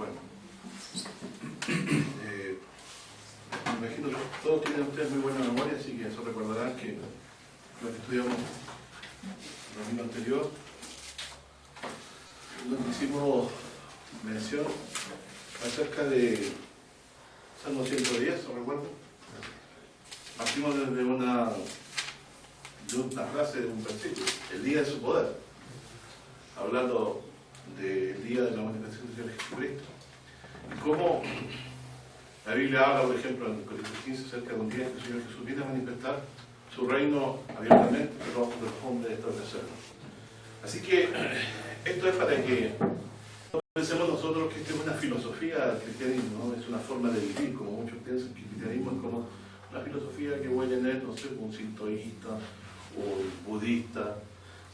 Bueno, me imagino que todos tienen ustedes muy buena memoria, así que eso recordarán que lo que estudiamos el domingo anterior, donde hicimos mención acerca de Salmo 110, ¿lo recuerdo? Partimos desde una frase de un versículo, el día de su poder, hablando del día de la manifestación del Señor Jesucristo. Y cómo la Biblia habla, por ejemplo, en Corintios 15, acerca de un día en que el Señor Jesús viene a manifestar su reino abiertamente, pero de los hombres establecerlo. Así que esto es para que no pensemos nosotros que esto es una filosofía del cristianismo, ¿no? Es una forma de vivir, como muchos piensan que el cristianismo es como una filosofía que voy a tener, no sé, un sintoísta, un budista,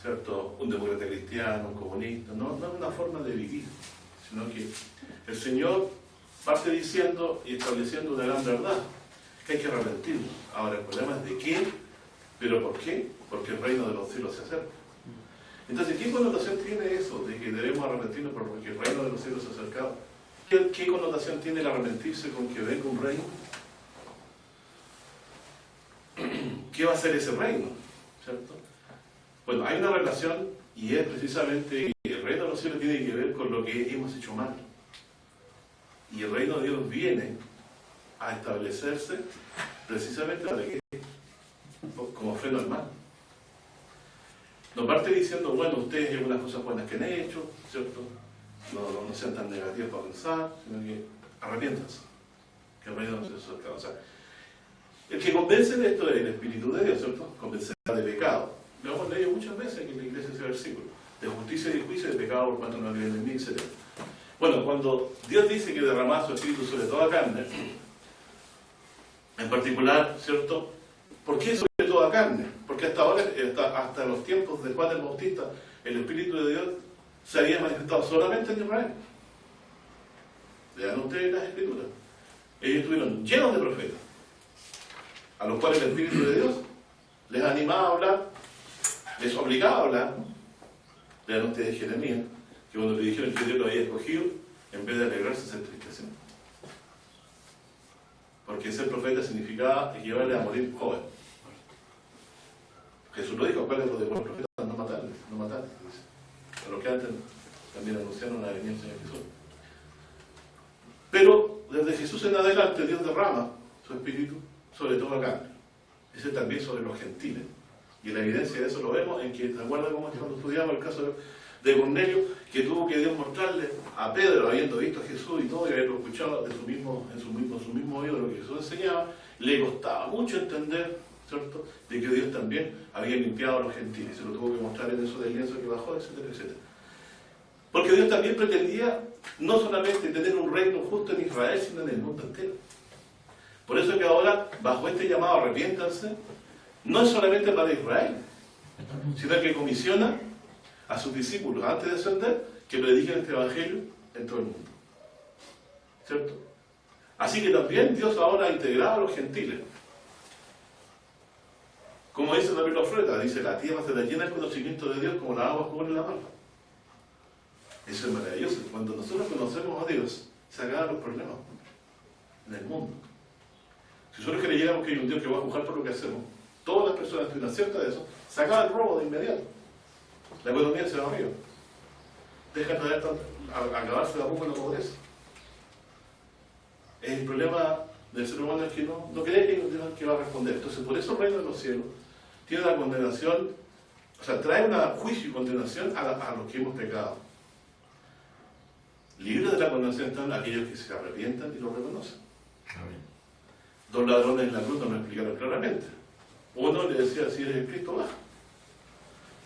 ¿cierto? Un demócrata cristiano, un comunista. No es una forma de vivir, sino que el Señor parte diciendo y estableciendo una gran verdad, que hay que arrepentirnos. Ahora, el problema es de quién, pero ¿por qué? Porque el reino de los cielos se acerca. Entonces, ¿qué connotación tiene eso de que debemos arrepentirnos porque el reino de los cielos se ha acercado? ¿Qué connotación tiene el arrepentirse con que venga un reino? ¿Qué va a ser ese reino? ¿Cierto? Bueno, hay una relación y es precisamente que el reino de los cielos tiene que ver con lo que hemos hecho mal. Y el reino de Dios viene a establecerse precisamente para que, como freno al mal. No parte diciendo, bueno, ustedes hay algunas cosas buenas que han hecho, ¿cierto? No sean tan negativos para pensar, sino que arrepiéntanse, que el reino de los cielos se acerca. O sea, el que convence de esto es el Espíritu de Dios, ¿cierto? Convencerá de pecado. Lo hemos leído muchas veces aquí en la iglesia ese versículo. De justicia y de juicio, de pecado por cuanto no creen en mí, etc. Bueno, cuando Dios dice que derramaba su Espíritu sobre toda carne, en particular, ¿cierto? ¿Por qué sobre toda carne? Porque hasta ahora, hasta los tiempos de Juan el Bautista, el Espíritu de Dios se había manifestado solamente en Israel. Lean ustedes las Escrituras. Ellos estuvieron llenos de profetas, a los cuales el Espíritu de Dios les animaba a hablar, les obligaba a hablar. Lean ustedes Jeremías, que cuando le dijeron que Dios lo había escogido, en vez de alegrarse, se entristeció. Porque ser profeta significaba equivalente a morir joven. Jesús lo dijo, ¿cuál es lo de los profetas? No matarles, no matarles. A los que antes también anunciaron la venida del Señor Jesús. Pero desde Jesús en adelante Dios derrama su Espíritu sobre toda carne. Ese también sobre los gentiles. Y la evidencia de eso lo vemos en que, ¿te acuerdas cómo es cuando estudiamos el caso de Cornelio, que tuvo que Dios mostrarle a Pedro, habiendo visto a Jesús y todo, y haberlo escuchado en su mismo oído lo que Jesús enseñaba, le costaba mucho entender, ¿cierto?, de que Dios también había limpiado a los gentiles, se lo tuvo que mostrar en eso del lienzo que bajó, etcétera, etcétera. Porque Dios también pretendía no solamente tener un reino justo en Israel, sino en el mundo entero. Por eso que ahora, bajo este llamado arrepiéntanse, no es solamente para Israel, sino que comisiona a sus discípulos, antes de ascender, que prediquen este evangelio en todo el mundo. ¿Cierto? Así que también Dios ahora ha integrado a los gentiles. Como dice también los profetas, dice, la tierra se la llena el conocimiento de Dios como las aguas cubren la mar. Eso es maravilloso. Cuando nosotros conocemos a Dios, se acaban los problemas en el mundo. Si nosotros creyéramos que hay un Dios que va a juzgar por lo que hacemos, todas las personas que estuvieran ciertas de eso, se acaba el robo de inmediato. La economía se va arriba. Deja de acabarse de a poco en la pobreza. El problema del ser humano es que no cree que hay un Dios que va a responder. Entonces, por eso el reino de los cielos tiene una condenación, o sea, trae un juicio y condenación a los que hemos pecado. Libres de la condenación están aquellos que se arrepientan y lo reconocen. Amén. Dos ladrones en la cruz nos lo explicaron claramente. Uno le decía, si eres el Cristo, baja.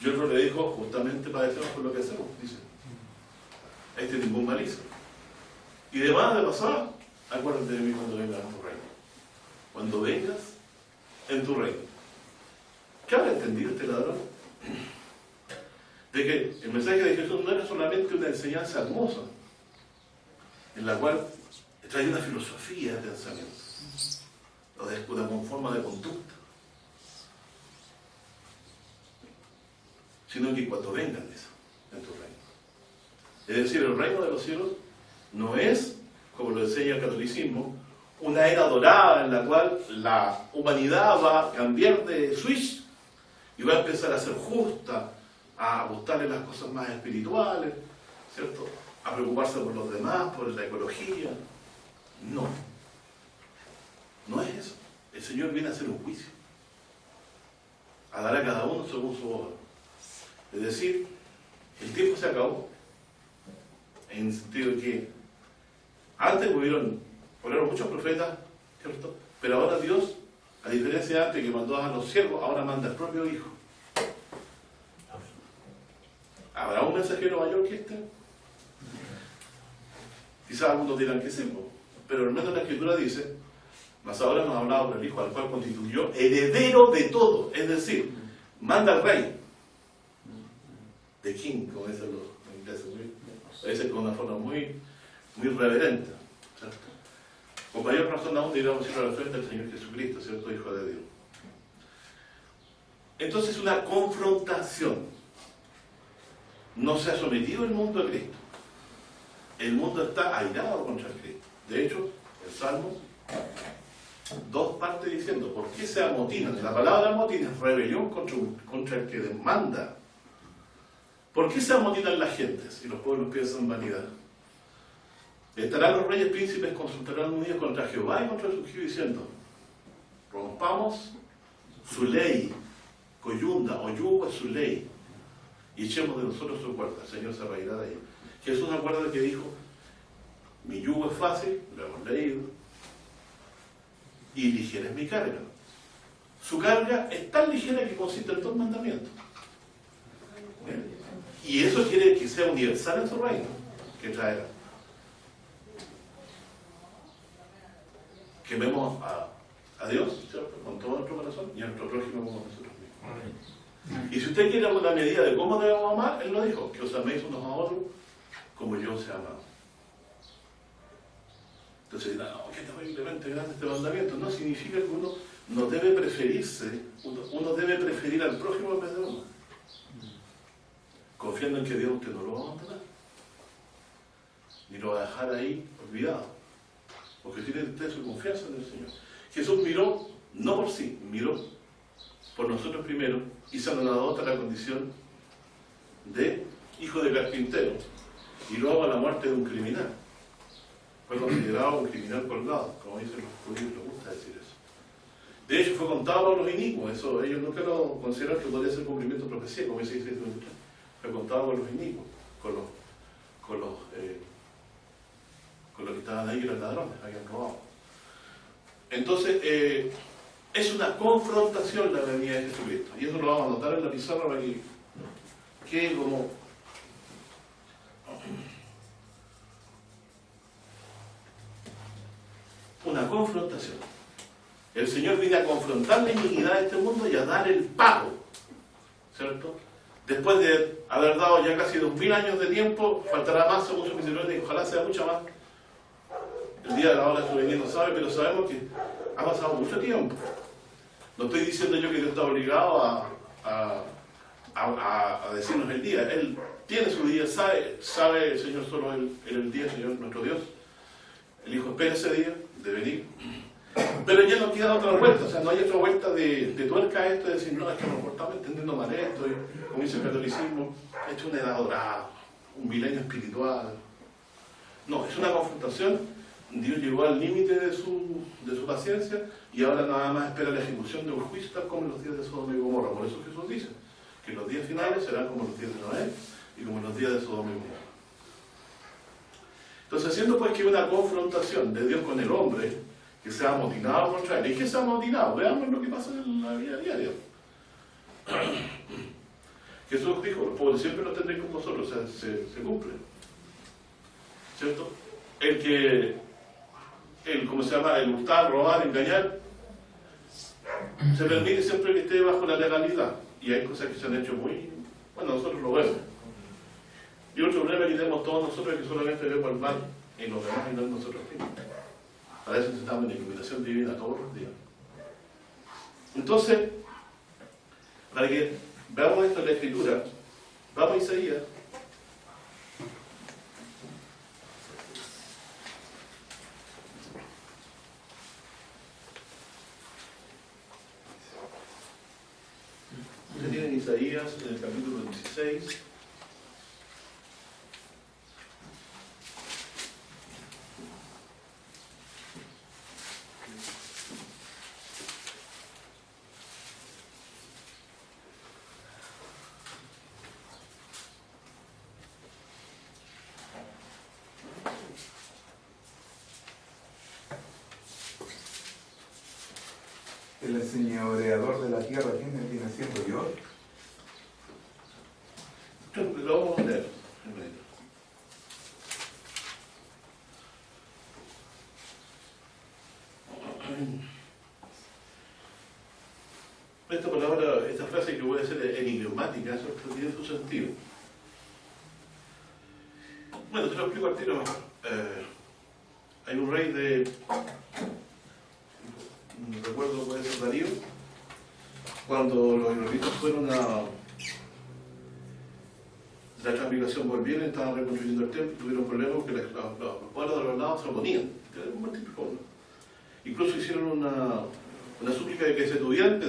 Y otro le dijo, justamente padecemos por lo que hacemos, dice. Este es ningún mal hizo. Y demás de pasar, acuérdate de mí cuando vengas en tu reino. Cuando vengas en tu reino. ¿Qué habrá entendido este ladrón? De que el mensaje de Jesús no era solamente una enseñanza hermosa, en la cual trae una filosofía de pensamiento, o de una forma de conducta, sino que cuando vengan eso, en tu reino. Es decir, el reino de los cielos no es, como lo enseña el catolicismo, una era dorada en la cual la humanidad va a cambiar de switch y va a empezar a ser justa, a gustarle las cosas más espirituales, ¿cierto? A preocuparse por los demás, por la ecología. No. No es eso. El Señor viene a hacer un juicio. A dar a cada uno según su obra. Es decir, el tiempo se acabó. En el sentido de que antes hubieron muchos profetas, ¿cierto? Pero ahora Dios, a diferencia de antes que mandó a los siervos, ahora manda al propio Hijo. ¿Habrá un mensajero mayor que este? Quizás algunos dirán que sí, pero al menos la Escritura dice, mas ahora nos ha hablado por el Hijo, al cual constituyó heredero de todo, es decir, manda al rey, the king, como dicen los ingleses, a veces con una forma muy reverente, ¿cierto? Con mayor razón aún diríamos ir a la frente del Señor Jesucristo, ¿cierto? Hijo de Dios. Entonces una confrontación. No se ha sometido el mundo a Cristo. El mundo está airado contra Cristo. De hecho, el Salmo 2 parte diciendo, ¿por qué se amotinan? La palabra amotina es rebelión contra el que demanda. ¿Por qué se amotinan las gentes y los pueblos piensan vanidad? Estarán los reyes príncipes, consultarán unidos contra Jehová y contra su Hijo, diciendo, rompamos su ley, coyunda o yugo es su ley, y echemos de nosotros su cuerda. El Señor se reirá de ella. Jesús me acuerda que dijo, mi yugo es fácil, lo hemos leído, y ligera es mi carga. Su carga es tan ligera que consiste en 2 mandamientos. Y eso quiere que sea universal en su reino, que traerá. Quememos a Dios, ¿cierto? Con todo nuestro corazón y a nuestro prójimo como nosotros mismos. Y si usted quiere una medida de cómo debemos amar, Él lo dijo, que os améis unos a otros como yo os he amado. Entonces dirán, no, qué terriblemente grande este mandamiento. No, significa que uno no debe preferirse, uno debe preferir al prójimo en vez de uno. Confiando en que Dios usted no lo va a abandonar. Ni lo va a dejar ahí olvidado. Porque tiene usted su confianza en el Señor. Jesús miró, no por sí, miró por nosotros primero y se nos adopta la condición de hijo de carpintero y luego a la muerte de un criminal. Fue considerado un criminal colgado, como dicen los judíos, les gusta decir eso. De hecho fue contado por los inicuos, eso ellos nunca lo consideraron que podría ser cumplimiento de profecía, como dice Isaías 23. Fue contado por los inicuos, con los que estaban ahí, eran ladrones, habían robado. Entonces, es una confrontación la venida de Jesucristo. Y eso lo vamos a anotar en la pizarra para que quede como una confrontación. El Señor viene a confrontar la iniquidad de este mundo y a dar el pago, ¿cierto? Después de haber dado ya casi 2000 años de tiempo, faltará más según su misericordia, y ojalá sea mucha más. El día de la hora de su venida no sabe, pero sabemos que ha pasado mucho tiempo. No estoy diciendo yo que Dios está obligado a decirnos el día. Él tiene su día, sabe el Señor solo el día, el Señor nuestro Dios. El Hijo espera ese día de venir. Pero ya no queda otra vuelta, o sea, no hay otra vuelta de tuerca a esto, de decir, no, es que nos portamos entendiendo mal esto, y, como dice el catolicismo, esto es una edad dorada, un milenio espiritual. No, es una confrontación. Dios llegó al límite de su paciencia y ahora nada más espera la ejecución de un juicio tal como en los días de Sodoma y Gomorra. Por eso Jesús dice que los días finales serán como los días de Noé y como los días de Sodoma y Gomorra. Entonces, siendo pues que hay una confrontación de Dios con el hombre que se ha amotinado contra él, ¿y qué se ha amotinado? Veamos lo que pasa en la vida diaria. Jesús dijo, los pobres siempre los tendréis con vosotros, o sea, se cumple, ¿cierto? ¿Cómo se llama? El hurtar, robar, engañar, se permite siempre que esté bajo la legalidad. Y hay cosas que se han hecho muy... Bueno, nosotros lo vemos. Y otro problema que tenemos todos nosotros es que solamente vemos el mal en los demás y no en nosotros mismos. Para eso necesitamos una iluminación divina todos los días. Entonces, para que veamos esto en la Escritura, vamos a Isaías. Isaías, en el capítulo 16. El enseñoreador de la tierra, ¿quién viene siendo yo? Lo vamos a leer. Esta palabra, esta frase que voy a hacer enigmática, eso tiene su sentido. Bueno, te lo explico al tiro mejor. Hay un rey de, no recuerdo, puede ser Darío, cuando los israelitas fueron a la transmigración, volvieron, estaban reconstruyendo el templo, tuvieron problemas porque los pueblos de los lados se oponían. Era un buen tipo. Incluso hicieron una súplica de que se tuvieran,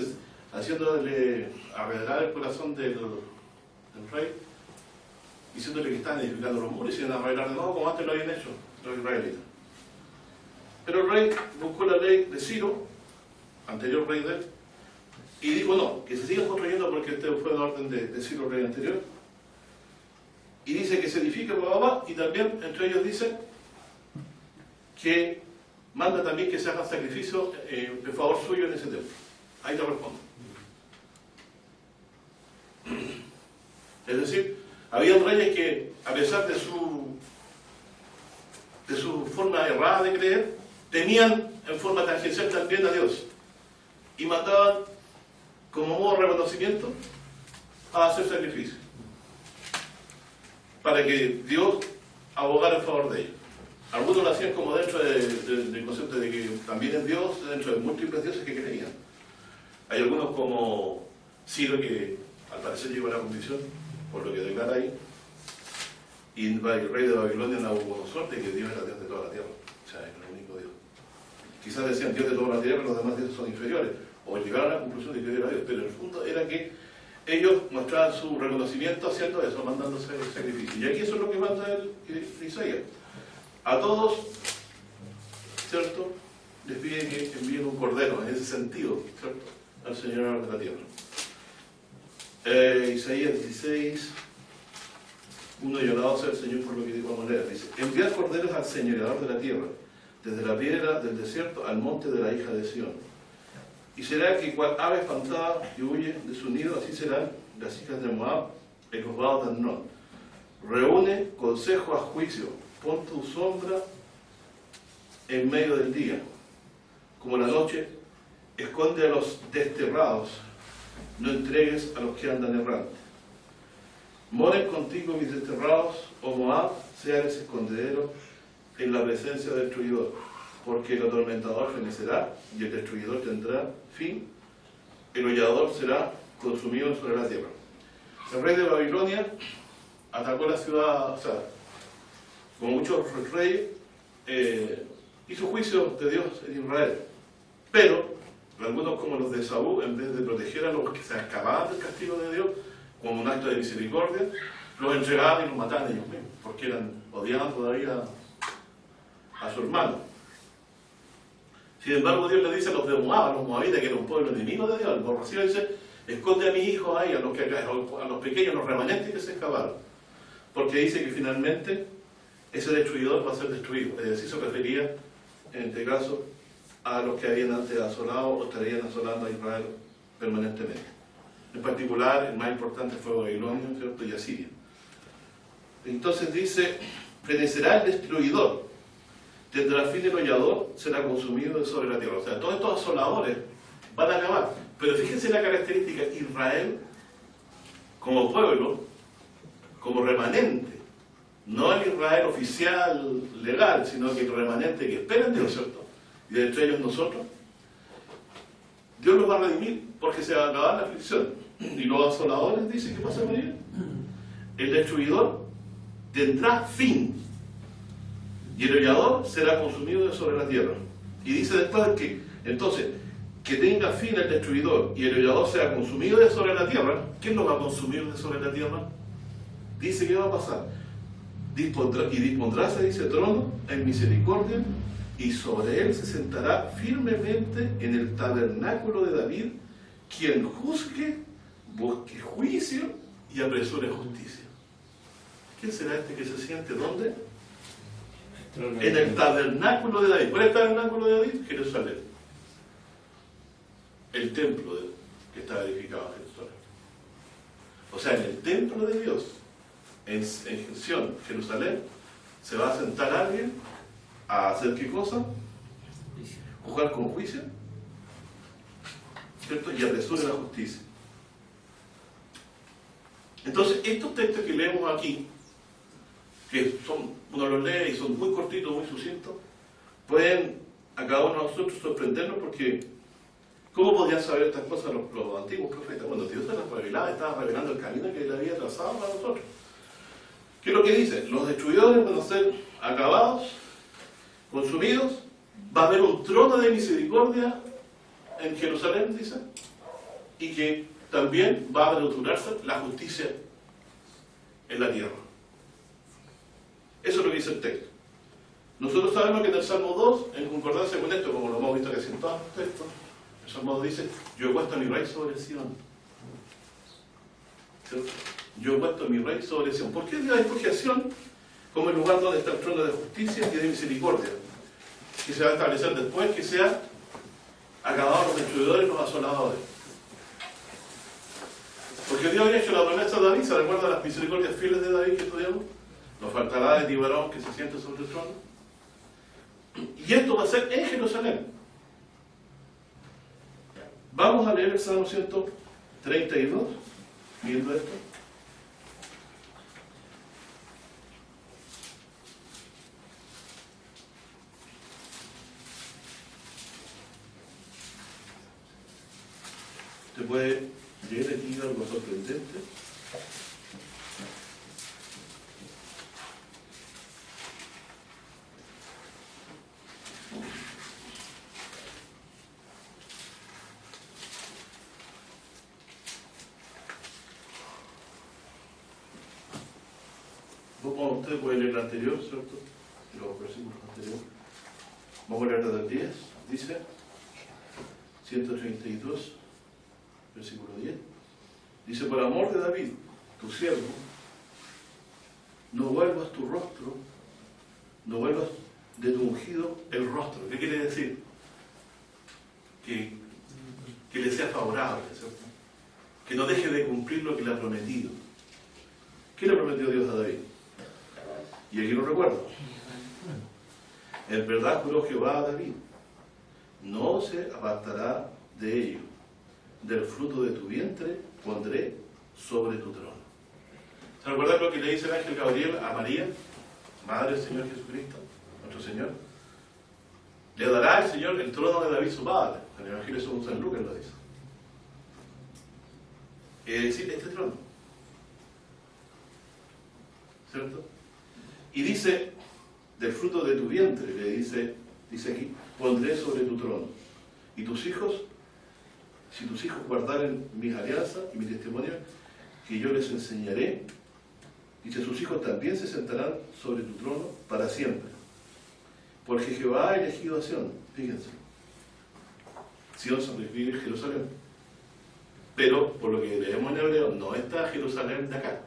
haciéndole arreglar el corazón del rey, diciéndole que estaban edificando los muros y se iban a arreglar de nuevo como antes lo habían hecho los israelitas. Pero el rey buscó la ley de Ciro, anterior rey de él, y dijo no, que se siga construyendo porque este fue la orden de Ciro, rey anterior. Y dice que se edifique, y también entre ellos dice que manda también que se haga sacrificio en favor suyo en ese templo. Ahí te respondo. Es decir, había reyes que, a pesar de su forma errada de creer, temían en forma tangencial también a Dios y mandaban como modo de reconocimiento a hacer sacrificio para que Dios abogara en favor de ellos. Algunos lo hacían como dentro del concepto de que también es Dios, dentro de múltiples dioses que creían. Hay algunos como Ciro, que al parecer llegó a la convicción, por lo que declara ahí, y el rey de Babilonia, Nabucodonosor, de que Dios era Dios de toda la tierra, o sea, es el único Dios. Quizás decían Dios de toda la tierra, pero los demás dioses son inferiores, o llegaron a la conclusión de que Dios era Dios, pero en el fondo era que ellos mostraban su reconocimiento haciendo eso, mandándose sacrificio. Y aquí eso es lo que manda Isaías. A todos, ¿cierto?, les pide que envíen un cordero, en ese sentido, ¿cierto?, al Señor de la tierra. Isaías 16, 1 y 12, el Señor, por lo que vamos a leer, dice: enviad corderos al señoreador de la tierra, desde la piedra del desierto al monte de la hija de Sión. Y será que cual ave espantada que huye de su nido, así serán las hijas de Moab en los vados del norte. Reúne consejo a juicio, pon tu sombra en medio del día. Como la noche, esconde a los desterrados, no entregues a los que andan errantes. Moren contigo mis desterrados, oh Moab, sean ese escondedero en la presencia del destruidor, porque el atormentador fenecerá y el destruidor tendrá fin, el hollador será consumido sobre la tierra. El rey de Babilonia atacó la ciudad, o sea, como muchos reyes, hizo juicio de Dios en Israel, pero algunos como los de Saúl, en vez de proteger a los que se escapaban del castigo de Dios, como un acto de misericordia, los entregaban y los mataban ellos mismos, porque odiaban todavía a su hermano. Sin embargo, Dios le dice a los de Moab, a los moabitas, que era un pueblo enemigo de Dios, por recién dice: esconde a mi hijo ahí, a los pequeños, los remanentes que se escaparon, porque dice que finalmente ese destruidor va a ser destruido. Es decir, se refería, en este caso, a los que habían antes asolado o estarían asolando a Israel permanentemente. En particular, el más importante fue Babilonia, ¿cierto?, y Asiria. Entonces dice: fenecerá el destruidor, tendrá fin el hollador, será consumido sobre la tierra. O sea, todos estos asoladores van a acabar. Pero fíjense la característica: Israel, como pueblo, como remanente, no el Israel oficial, legal, sino que el remanente que espera en Dios, ¿cierto?, y de entre ellos nosotros, Dios los va a redimir porque se va a acabar la aflicción. Y los asoladores, dice, ¿qué pasa con ellos? El destruidor tendrá fin y el hollador será consumido sobre la tierra. Y dice después que, entonces, que tenga fin el destruidor y el devorador sea consumido de sobre la tierra, ¿quién lo va a consumir de sobre la tierra? Dice que va a pasar. Dispondrá, se dice, trono en misericordia, y sobre él se sentará firmemente en el tabernáculo de David, quien juzgue, busque juicio y apresure justicia. ¿Quién será este que se siente dónde? En el tabernáculo de David. ¿Cuál es el tabernáculo de David? Jerusalén. El templo que estaba edificado en Jerusalén. O sea, en el templo de Dios, en Sión, Jerusalén, se va a sentar alguien a hacer ¿qué cosa? Juzgar con juicio, ¿cierto? Y apresure la justicia. Entonces, estos textos que leemos aquí, que uno los lee y son muy cortitos, muy sucintos, pueden a cada uno de nosotros sorprendernos porque ¿cómo podían saber estas cosas los antiguos profetas? Bueno, Dios se las revelaba, estaba revelando el camino que él había trazado para nosotros. ¿Qué es lo que dice? Los destruidores van a ser acabados, consumidos, va a haber un trono de misericordia en Jerusalén, dice, y que también va a restaurarse la justicia en la tierra. Eso es lo que dice el texto. Nosotros sabemos que en el Salmo 2, en concordancia con esto, como lo hemos visto casi en todos los textos, el Salmo 2 dice, yo he puesto a mi rey sobre Sion. ¿Cierto? Yo he puesto a mi rey sobre Sion. ¿Por qué Dios escoge a Sion como el lugar donde está el trono de justicia y de misericordia? Que se va a establecer después que sea acabados los destruidores y los asoladores. Porque Dios había hecho la promesa a David, ¿se recuerda las misericordias fieles de David que estudiamos? No faltará de ti varón que se siente sobre el trono. Y esto va a ser en Jerusalén. Vamos a leer el Salmo 132, viendo esto. Usted puede leer aquí algo sorprendente. Usted puede leer el anterior, ¿cierto? Los versículos anteriores. Vamos a leer desde el 10. Dice 132, versículo 10. Dice, por amor de David, tu siervo, no vuelvas tu rostro, no vuelvas de tu ungido el rostro. ¿Qué quiere decir? Que le sea favorable, ¿cierto? Que no deje de cumplir lo que le ha prometido. ¿Qué le prometió Dios a David? Y aquí lo recuerdo. En verdad juró Jehová a David, no se apartará de ello. Del fruto de tu vientre pondré sobre tu trono. ¿Se recuerda lo que le dice el ángel Gabriel a María, madre del Señor Jesucristo, nuestro Señor? Le dará el Señor el trono de David su padre. En el Evangelio según San Lucas lo dice. Es decir, este trono. ¿Cierto? Y dice, del fruto de tu vientre, le dice aquí, pondré sobre tu trono. Y tus hijos, si tus hijos guardaren mis alianzas y mi testimonio, que yo les enseñaré, dice, sus hijos también se sentarán sobre tu trono para siempre. Porque Jehová ha elegido a Sión, fíjense. Sión se refiere a Jerusalén. Pero, por lo que leemos en hebreo, no está Jerusalén de acá,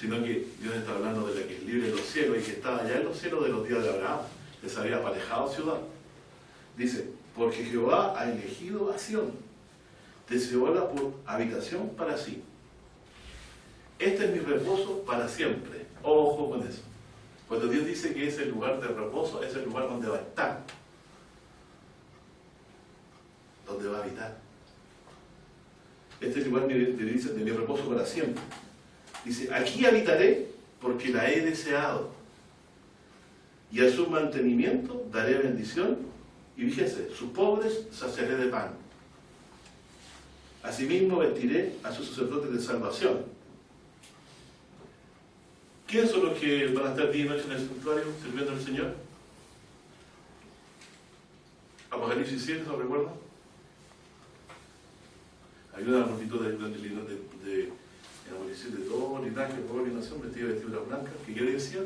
sino que Dios está hablando de la que es libre de los cielos y que estaba allá en los cielos de los días de Abraham. Les había aparejado ciudad. Dice, porque Jehová ha elegido a Sión, deseóla por habitación para sí. Este es mi reposo para siempre. Ojo con eso. Cuando Dios dice que es el lugar de reposo, es el lugar donde va a estar, donde va a habitar. Este es el lugar que dice de mi reposo para siempre. Dice, aquí habitaré porque la he deseado, y a su mantenimiento daré bendición, y fíjense, sus pobres saciaré de pan. Asimismo vestiré a sus sacerdotes de salvación. ¿Quiénes son los que van a estar día y noche en el santuario sirviendo al Señor? Apocalipsis 7, ¿se lo recuerdan? Había una multitud de todo linaje, pueblo y nación, vestida de vestiduras blancas, que ¿qué decía?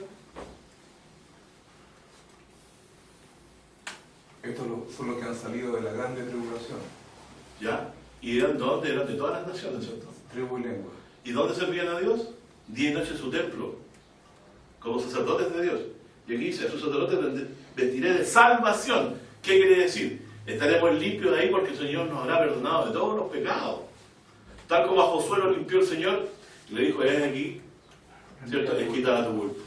Estos son los que han salido de la grande tribulación. ¿Ya? ¿Y eran de dónde? Eran de todas las naciones, ¿cierto? Tribu y lengua. ¿Y dónde servían a Dios? Día y noche en su templo, como sacerdotes de Dios. Y aquí dice, a sus sacerdotes vestiré de salvación. ¿Qué quiere decir? Estaremos limpios de ahí porque el Señor nos habrá perdonado de todos los pecados. Tal como a Josué lo limpió el Señor, y le dijo, ven aquí, ¿cierto? Es quitada tu culpa.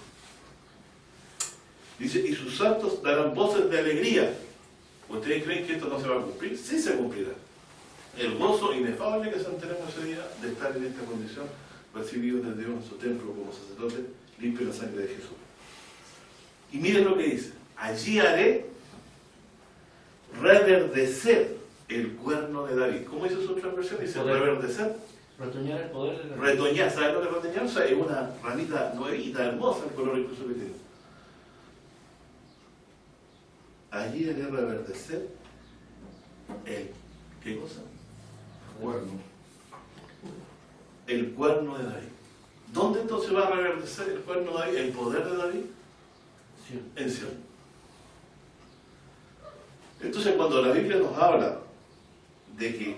Dice, y sus santos darán voces de alegría. ¿Ustedes creen que esto no se va a cumplir? Sí se cumplirá. El gozo inefable que sentiremos ese día de estar en esta condición, recibidos de Dios en su templo como sacerdote, limpio en la sangre de Jesús. Y miren lo que dice, allí haré reverdecer el cuerno de David. ¿Cómo dice su otra versión? Dice reverdecer. Retoñar el poder de la... Retoñar, ¿sabes lo que es retoñar? O sea, es una ramita nuevita, hermosa, el color incluso que tiene. Allí haré reverdecer el... ¿qué cosa? Cuerno. El cuerno de David. ¿Dónde entonces va a reverdecer el cuerno de David? ¿El poder de David? Sí. En Sion. Entonces cuando la Biblia nos habla de que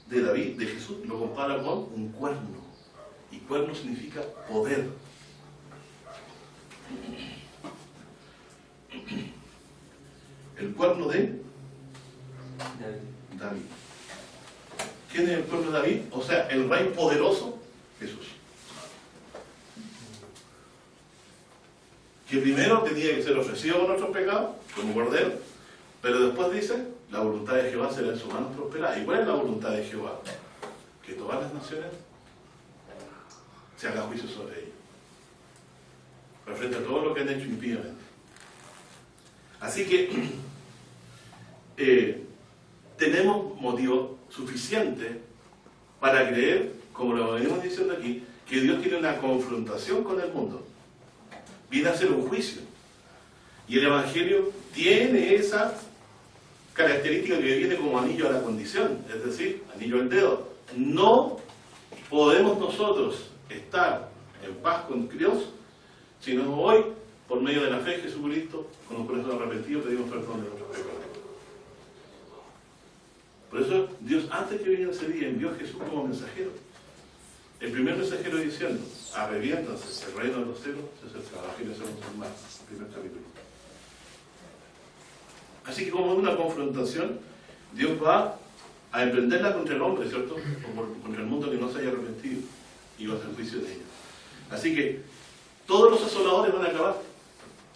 de David, de Jesús, lo compara con un cuerno. Y cuerno significa poder. El cuerno de David. ¿Quién es el cuerno de David? O sea, el rey poderoso, Jesús. Que primero tenía que ser ofrecido por nuestros pecados, como cordero, pero después dice, la voluntad de Jehová será en sus manos prosperada. ¿Y cuál es la voluntad de Jehová? Que todas las naciones se haga juicio sobre ellos, referente a todo lo que han hecho impíamente. Así que tenemos motivo suficiente para creer, como lo venimos diciendo aquí, que Dios tiene una confrontación con el mundo. Viene a hacer un juicio. Y el Evangelio tiene esa característica que viene como anillo a la condición, es decir, anillo al dedo. No podemos nosotros estar en paz con Dios, sino hoy, por medio de la fe en Jesucristo, con un corazón arrepentido, pedimos perdón de nuestros pecados. Por eso Dios, antes que viniera ese día, envió a Jesús como mensajero. El primer mensajero diciendo, arrepiéntanse, el reino de los cielos se acerca, Evangelio de San Juan, el primer capítulo. Así que como es una confrontación, Dios va a emprenderla contra el hombre, ¿cierto? O contra el mundo que no se haya arrepentido, y va a hacer juicio de ellos. Así que todos los asoladores van a acabar,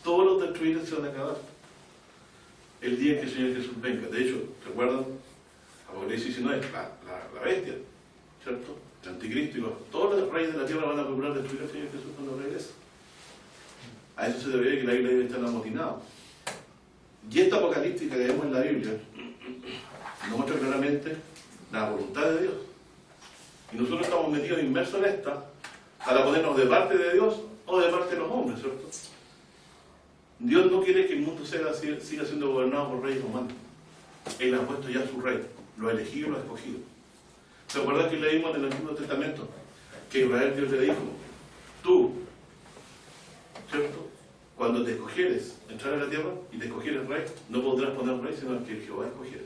todos los destruidores se van a acabar el día en que el Señor Jesús venga. De hecho, ¿recuerdan? Apocalipsis 19, la bestia, ¿cierto? El anticristo y todos los reyes de la tierra van a procurar destruir al Señor Jesús cuando regrese. A eso se debe que la Biblia debe estar amotinada. Y esta apocalíptica que vemos en la Biblia nos muestra claramente la voluntad de Dios. Y nosotros estamos metidos inmersos en esta para ponernos de parte de Dios o de parte de los hombres, ¿cierto? Dios no quiere que el mundo siga siendo gobernado por reyes humanos. Él ha puesto ya su rey, lo ha elegido y lo ha escogido. ¿Se acuerdan que leímos en el Antiguo Testamento? Que Israel Dios le dijo, tú, ¿cierto? Cuando te escogieres entrar a la tierra y te escogieres rey, no podrás poner rey sino el que Jehová escogiera.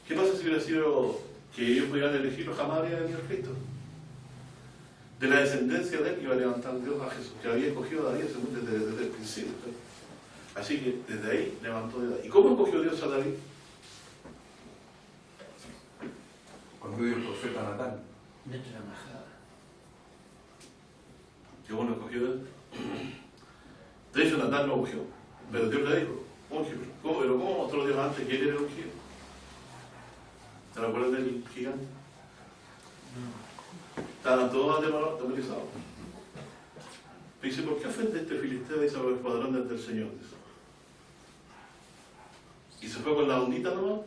¿Qué pasa si hubiera sido que ellos pudieran elegirlo? Jamás habría venido Cristo. De la descendencia de él iba a levantar Dios a Jesús, que había escogido a David desde el principio. Así que desde ahí levantó de David. ¿Y cómo escogió Dios a David? Cuando dio el profeta Natán. Dentro de la majada. ¿Qué bueno escogió él? De hecho, Natán lo ungió, pero Dios le dijo, úngelo. ¿Pero cómo mostró Dios antes que él era ungido? ¿Se acuerdan del gigante? Estaban todos atemorizados. Dice, ¿por qué ofende este filisteo? Dice, a los escuadrones del Señor. Dice. Y se fue con la ondita nomás,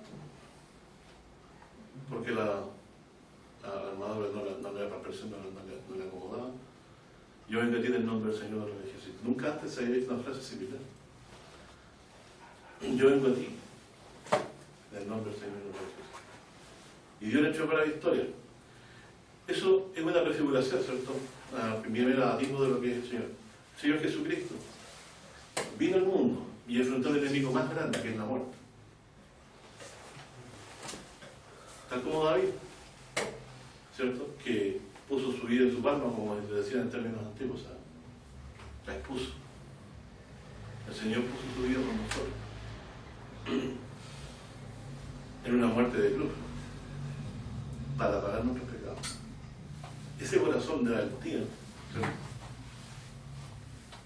porque la armadura no le no le acomodaba. Yo vengo a ti en el nombre del Señor de los ejércitos. Nunca antes se había visto una frase similar. Yo vengo a ti, Dios le entregó la victoria. Eso es una prefiguración, ¿cierto? Viene el atisbo de lo que es el Señor. El Señor Jesucristo vino al mundo y enfrentó al enemigo más grande, que es la muerte. Tal como David, ¿cierto? Que puso su vida en su palma, como se decía en términos antiguos, ¿sabes? La expuso. El Señor puso su vida por nosotros en una muerte de cruz para pagar nuestros pecados. Ese corazón de valentía, ¿cierto?,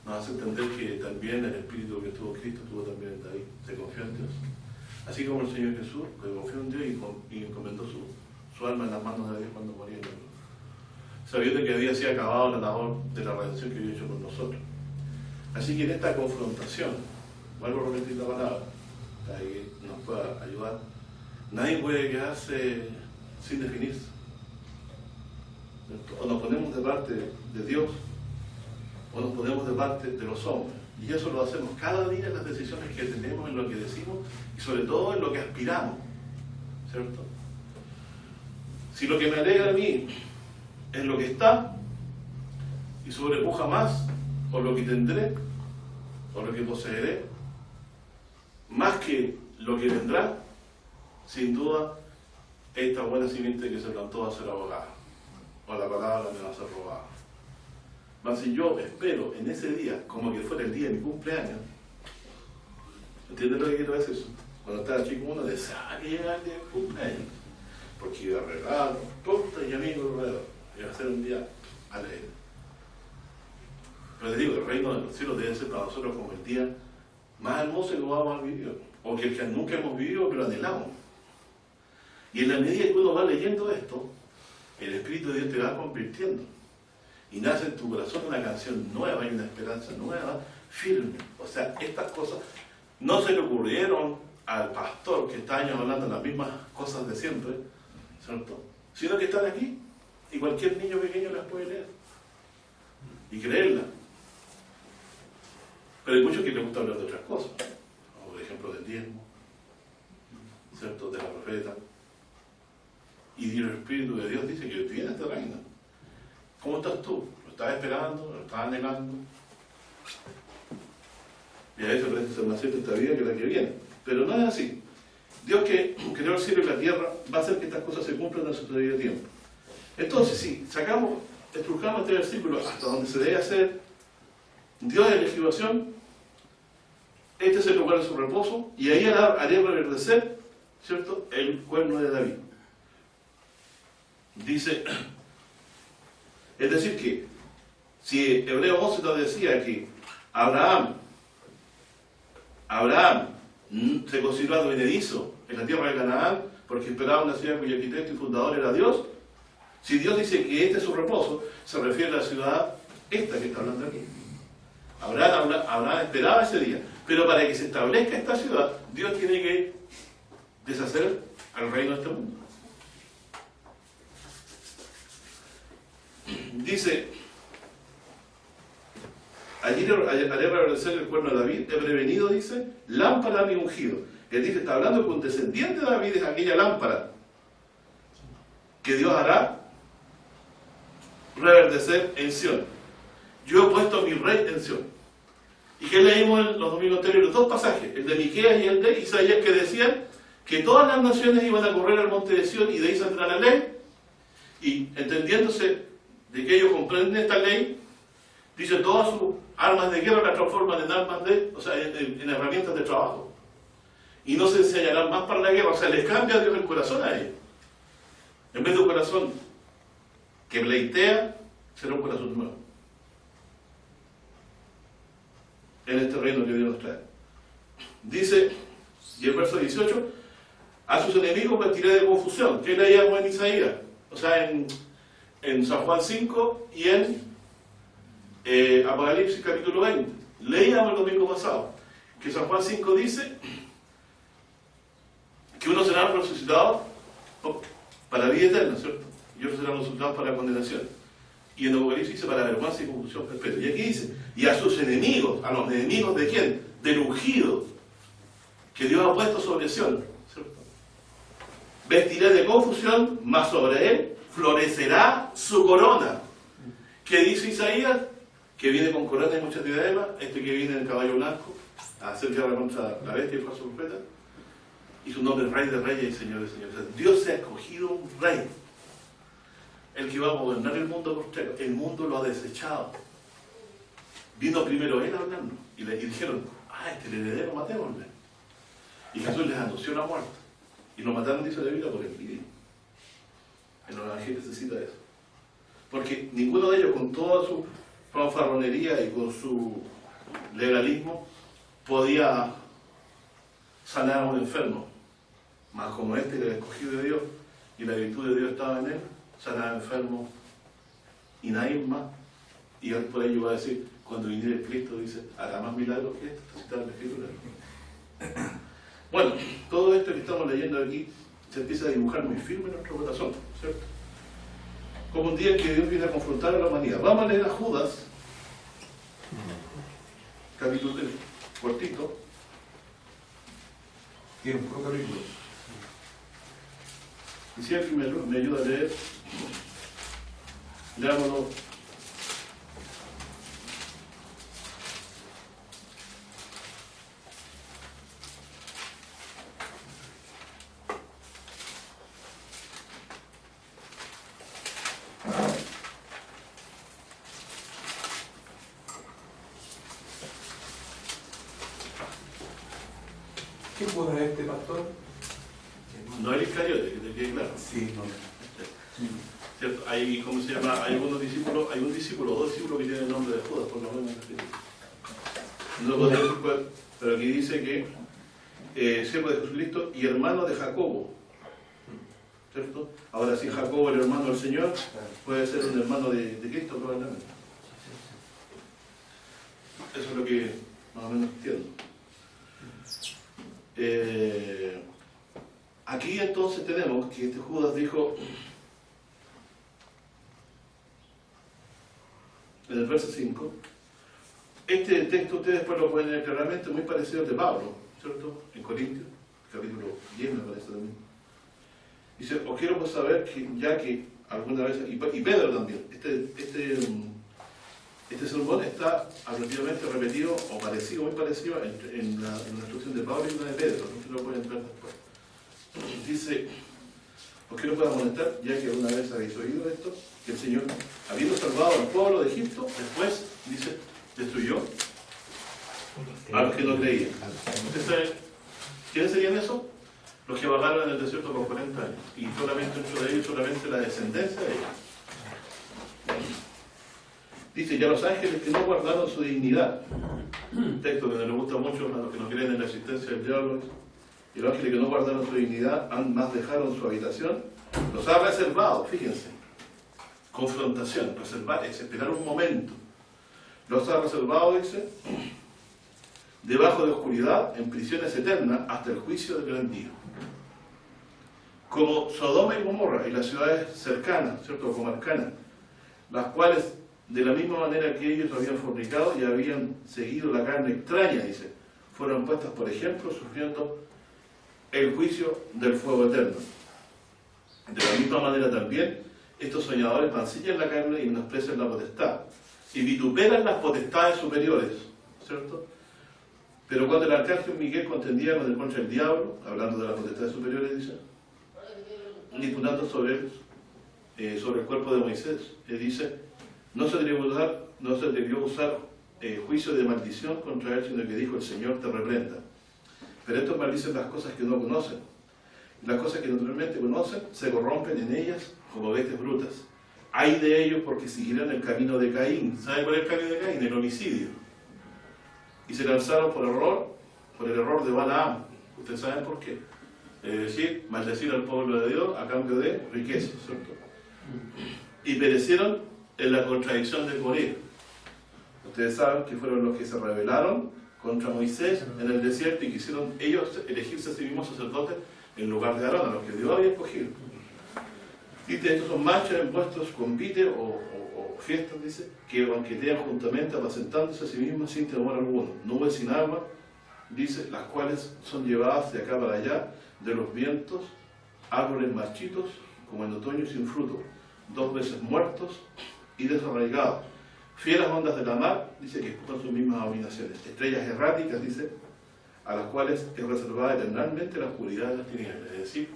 nos hace entender que también el espíritu que tuvo Cristo tuvo también en David. Se confió en Dios. Así como el Señor Jesús, que confió en Dios y encomendó su alma en las manos de Dios cuando moría en la cruz, sabiendo que había sido acabado la labor de la redención que había hecho con nosotros. Así que en esta confrontación, vuelvo a repetir la palabra, para que nos pueda ayudar, nadie puede quedarse sin definirse. O nos ponemos de parte de Dios, o nos ponemos de parte de los hombres. Y eso lo hacemos cada día en las decisiones que tenemos, en lo que decimos y sobre todo en lo que aspiramos, ¿cierto? Si lo que me alegra a mí es lo que está y sobrepuja más, o lo que tendré, o lo que poseeré, más que lo que vendrá, sin duda, esta buena simiente que se plantó va a ser abogada, o la palabra me va a ser robada. Mas si yo espero en ese día, como que fuera el día de mi cumpleaños, ¿entiendes lo que quiero decir? Cuando estaba chico uno deseaba que llegara el día de mi cumpleaños, porque iba a regalar, torta y amigos alrededor, iba a ser un día alegre. Pero les digo, el reino de los cielos debe ser para nosotros como el día más hermoso que vamos a vivir, o que el que nunca hemos vivido, pero anhelamos. Y en la medida que uno va leyendo esto, el Espíritu de Dios te va convirtiendo. Y nace en tu corazón una canción nueva y una esperanza nueva, firme. O sea, estas cosas no se le ocurrieron al pastor que está años hablando las mismas cosas de siempre, ¿cierto?, sino que están aquí y cualquier niño pequeño las puede leer y creerlas. Pero hay muchos que les gusta hablar de otras cosas, como por ejemplo del diezmo, ¿cierto?, de la profeta. Y el Espíritu de Dios dice que viene este reino. ¿Cómo estás tú? ¿Lo estás esperando? ¿Lo estás anhelando? Y a veces parece ser más cierta esta vida que la que viene. Pero no es así. Dios que creó el cielo y la tierra va a hacer que estas cosas se cumplan en su debido tiempo. Entonces, si sacamos, estrujamos este versículo hasta donde se debe hacer Dios de legislación, este es el lugar de su reposo, y ahí haré reverdecer, ¿cierto?, el cuerno de David. Dice, es decir que, si Hebreo 11 nos decía que Abraham se consideró advenedizo en la tierra de Canaán, porque esperaba una ciudad cuyo arquitecto y fundador era Dios, si Dios dice que este es su reposo, se refiere a la ciudad esta que está hablando aquí. Abraham esperaba ese día, pero para que se establezca esta ciudad, Dios tiene que deshacer al reino de este mundo. Dice, allí haré reverdecer el cuerno de David, he prevenido, dice, lámpara a mi ungido. Él dice, está hablando con descendiente de David, es aquella lámpara que Dios hará reverdecer en Sión. Yo he puesto a mi rey en Sión. ¿Y qué leímos en los domingos anteriores? Los dos pasajes, el de Miqueas y el de Isaías, que decían que todas las naciones iban a correr al monte de Sión y de ahí saldrá la ley. Y entendiéndose de que ellos comprenden esta ley, dice, todas sus armas de guerra las transforman en armas en herramientas de trabajo. Y no se enseñarán más para la guerra, o sea, les cambia Dios el corazón a ellos. En vez de un corazón que pleitea, será un corazón nuevo. En este reino que Dios nos trae. Dice, y el verso 18, a sus enemigos vestiré de confusión. ¿Qué leíamos en Isaías? O sea, en San Juan 5 y en Apocalipsis capítulo 20. Leíamos el domingo pasado que San Juan 5 dice que unos serán resucitados para la vida eterna, ¿cierto? Y otros serán resucitados para la condenación. Y en Apocalipsis dice para vergüenza y confusión perpetua. Y aquí dice, y a sus enemigos, ¿a los enemigos de quién? Del ungido que Dios ha puesto sobre Sión, ¿cierto? vestiré de confusión, mas sobre él florecerá su corona. ¿Qué dice Isaías? Que viene con corona y muchas diademas, este que viene en caballo blanco, a hacer guerra contra la bestia y el falso profeta, y su nombre es Rey de Reyes y Señor de Señores. O sea, Dios se ha escogido un rey, el que va a gobernar el mundo postrero. El mundo lo ha desechado. Vino primero él hablando, y le dijeron, este es el heredero, matémosle. Y Jesús les anunció la muerte. Y lo mataron, dice la Biblia, por envidia. En los evangelios se cita eso. Porque ninguno de ellos, con toda su fanfarronería y con su legalismo, podía sanar a un enfermo. Mas como este era el escogido de Dios y la virtud de Dios estaba en él, sanaba enfermos y nadie más. Y él por ello va a decir, cuando viniera el Cristo, dice, hará más milagros que esto, citar la Escritura. Bueno, todo esto que estamos leyendo aquí se empieza a dibujar muy firme en nuestro corazón, ¿cierto? Como un día en que Dios viene a confrontar a la humanidad. Vamos a leer a Judas, capítulo 3, cortito. Tiene un puro capítulo. Y si alguien me ayuda a leer, leámoslo. ¿Qué Judas es este pastor? No el Iscariote, que te quede claro. Sí, no. ¿Cierto? Hay, ¿cómo se llama? Hay algunos discípulos, hay un discípulo o dos discípulos que tienen el nombre de Judas, por lo menos en la Escritura. No podría decir cuál, pero aquí dice que siervo de Jesucristo y hermano de Jacobo. ¿Cierto? Ahora, si Jacobo es el hermano del Señor, puede ser un hermano de Cristo probablemente. Eso es lo que más o menos entiendo. Aquí entonces tenemos que este Judas dijo en el verso 5, este texto ustedes después lo pueden leer claramente, muy parecido al de Pablo, ¿cierto? En Corintios, capítulo 10 me parece también. Dice, os quiero pues saber que ya que alguna vez, y Pedro también, este sermón está relativamente repetido o parecido, muy parecido en la instrucción de Pablo y una de Pedro, no se lo pueden ver después. Dice, ¿por qué no puedo amonestar, ya que alguna vez habéis oído esto, que el Señor, habiendo salvado al pueblo de Egipto, después, dice, destruyó a los que no creían? ¿Ustedes saben quiénes serían esos? Los que vagaron en el desierto por 40 años, y solamente dentro de ellos, solamente la descendencia de ellos. Dice, ya los ángeles que no guardaron su dignidad, un texto que nos gusta mucho a los que no creen en la existencia del diablo, y los ángeles que no guardaron su dignidad, más dejaron su habitación, los ha reservado, fíjense, confrontación, reservar, es esperar un momento, los ha reservado, dice, debajo de oscuridad, en prisiones eternas, hasta el juicio del gran día. Como Sodoma y Gomorra y las ciudades cercanas, ¿cierto?, comarcanas, las cuales de la misma manera que ellos habían fornicado y habían seguido la carne extraña, dice, fueron puestas, por ejemplo, sufriendo el juicio del fuego eterno. De la misma manera también, estos soñadores mancillan la carne y menosprecian la potestad, y vituperan las potestades superiores, ¿cierto? Pero cuando el arcángel Miguel contendía con el contra el diablo, hablando de las potestades superiores, dice, disputando sobre él, sobre el cuerpo de Moisés, él dice, no se debió usar juicio de maldición contra él, sino que dijo, el Señor te reprenda. Pero estos maldicen las cosas que no conocen. Y las cosas que naturalmente conocen se corrompen en ellas como bestias brutas. Hay de ellos porque siguieron el camino de Caín. ¿Sabe cuál es el camino de Caín? El homicidio. Y se lanzaron por el error de Balaam. ¿Ustedes saben por qué? Es decir, maldecir al pueblo de Dios a cambio de riqueza, ¿cierto? Y perecieron en la contradicción de Coré. Ustedes saben que fueron los que se rebelaron contra Moisés en el desierto y quisieron ellos elegirse a sí mismos sacerdotes en lugar de Aarón, a los que Dios había escogido. Dice, estos son marchas en vuestros convites o fiestas, dice, que banquetean juntamente apacentándose a sí mismos sin temor alguno. Nubes sin agua, dice, las cuales son llevadas de acá para allá de los vientos árboles marchitos, como en otoño sin fruto, 2 veces muertos y desarraigados, fieras ondas de la mar, dice que escuchan sus mismas abominaciones, estrellas erráticas, dice, a las cuales es reservada eternamente la oscuridad de las tinieblas, es decir,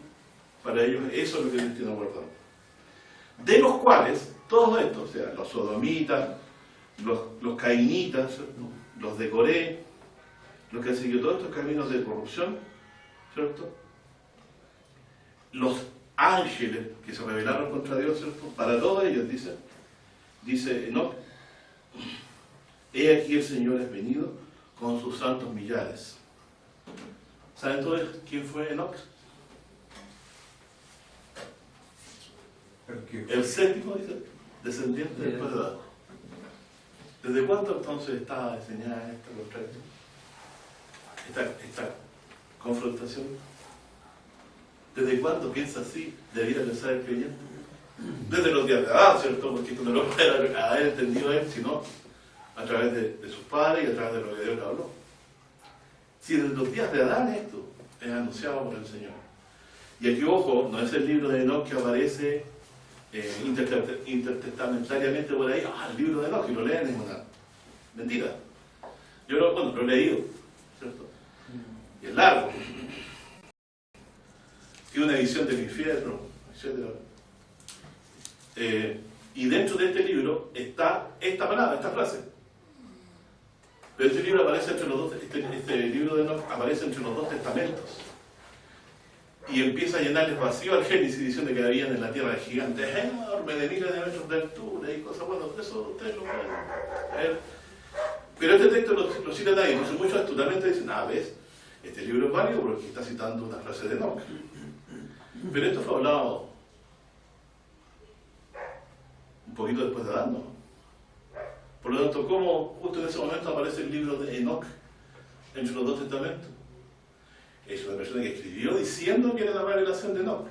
para ellos eso es lo que Dios tiene guardado. De los cuales, todos estos, o sea, los sodomitas, los cainitas, los de Coré, los que han seguido todos estos caminos de corrupción, ¿cierto? Los ángeles que se rebelaron contra Dios, ¿cierto? Para todos ellos, dice Enoc, he aquí el Señor es venido con sus santos millares. ¿Saben todos quién fue Enoc? El séptimo, dice, descendiente después de Adán. ¿Desde cuándo entonces está enseñada esta confrontación? ¿Desde cuándo piensa así? Debiera pensar el creyente. Desde los días de Adán, ¿cierto? Porque esto no lo puede haber entendido él, sino a través de sus padres y a través de lo que Dios le habló. Si desde los días de Adán esto es anunciado por el Señor. Y aquí, ojo, no es el libro de Enoc que aparece intertestamentariamente por ahí, el libro de Enoc, y lo leen, es una mentira. Yo lo he leído, ¿cierto? Y es largo. Tiene una edición del infierno, etc. Y dentro de este libro está esta palabra, esta frase. Pero este libro aparece entre los dos, este libro de Enoc aparece entre los 2 testamentos. Y empieza a llenarles vacío al Génesis diciendo que habían en la tierra gigantes enormes de miles de metros de altura y cosas. Bueno, eso ustedes lo pueden ver. Pero este texto lo cita nadie. Entonces muchos astutamente dicen, ves, este libro es válido porque está citando una frase de Enoc. Pero esto fue hablado un poquito después de Adán, ¿no? Por lo tanto, ¿cómo justo en ese momento aparece el libro de Enoc entre los 2 testamentos? Es una persona que escribió diciendo que era la revelación de Enoc.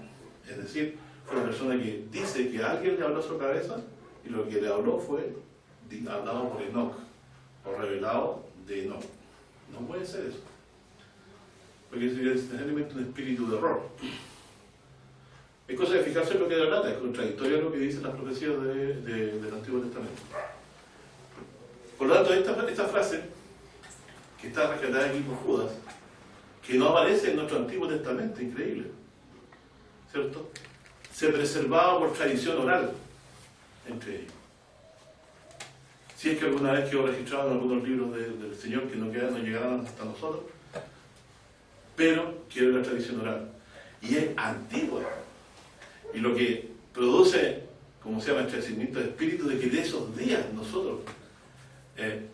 Es decir, fue una persona que dice que alguien le habló a su cabeza y lo que le habló fue hablado por Enoc o revelado de Enoc. No puede ser eso. Porque sería necesariamente un espíritu de error. Es cosa de fijarse en lo que relata, es contradictorio a lo que dicen las profecías del Antiguo Testamento. Por lo tanto, esta frase, que está rescatada aquí por Judas, que no aparece en nuestro Antiguo Testamento, increíble, ¿cierto? Se preservaba por tradición oral entre ellos. Si es que alguna vez quedó registrado en algunos libros del Señor que no llegaron hasta nosotros, pero quedó en la tradición oral. Y es antigua. Y lo que produce, como se llama, este crecimiento de espíritu, de que de esos días nosotros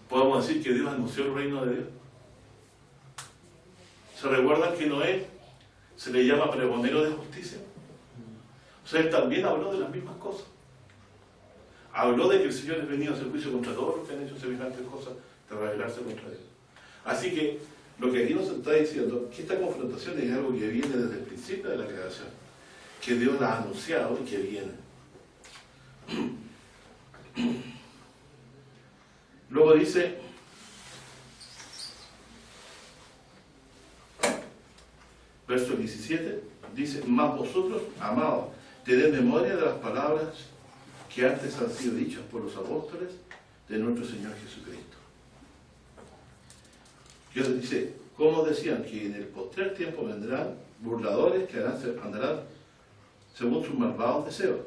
podemos decir que Dios anunció el reino de Dios. ¿Se recuerdan que Noé se le llama pregonero de justicia? O sea, él también habló de las mismas cosas. Habló de que el Señor es venido a hacer juicio contra todos los que han hecho semejantes cosas, de rebelarse contra Dios. Así que, lo que aquí nos está diciendo, que esta confrontación es algo que viene desde el principio de la creación, que Dios la ha anunciado y que viene. Luego dice, verso 17, dice, mas vosotros, amados, tened memoria de las palabras que antes han sido dichas por los apóstoles de nuestro Señor Jesucristo. Dios dice, como decían que en el postrer tiempo vendrán burladores que andarán según sus malvados deseos.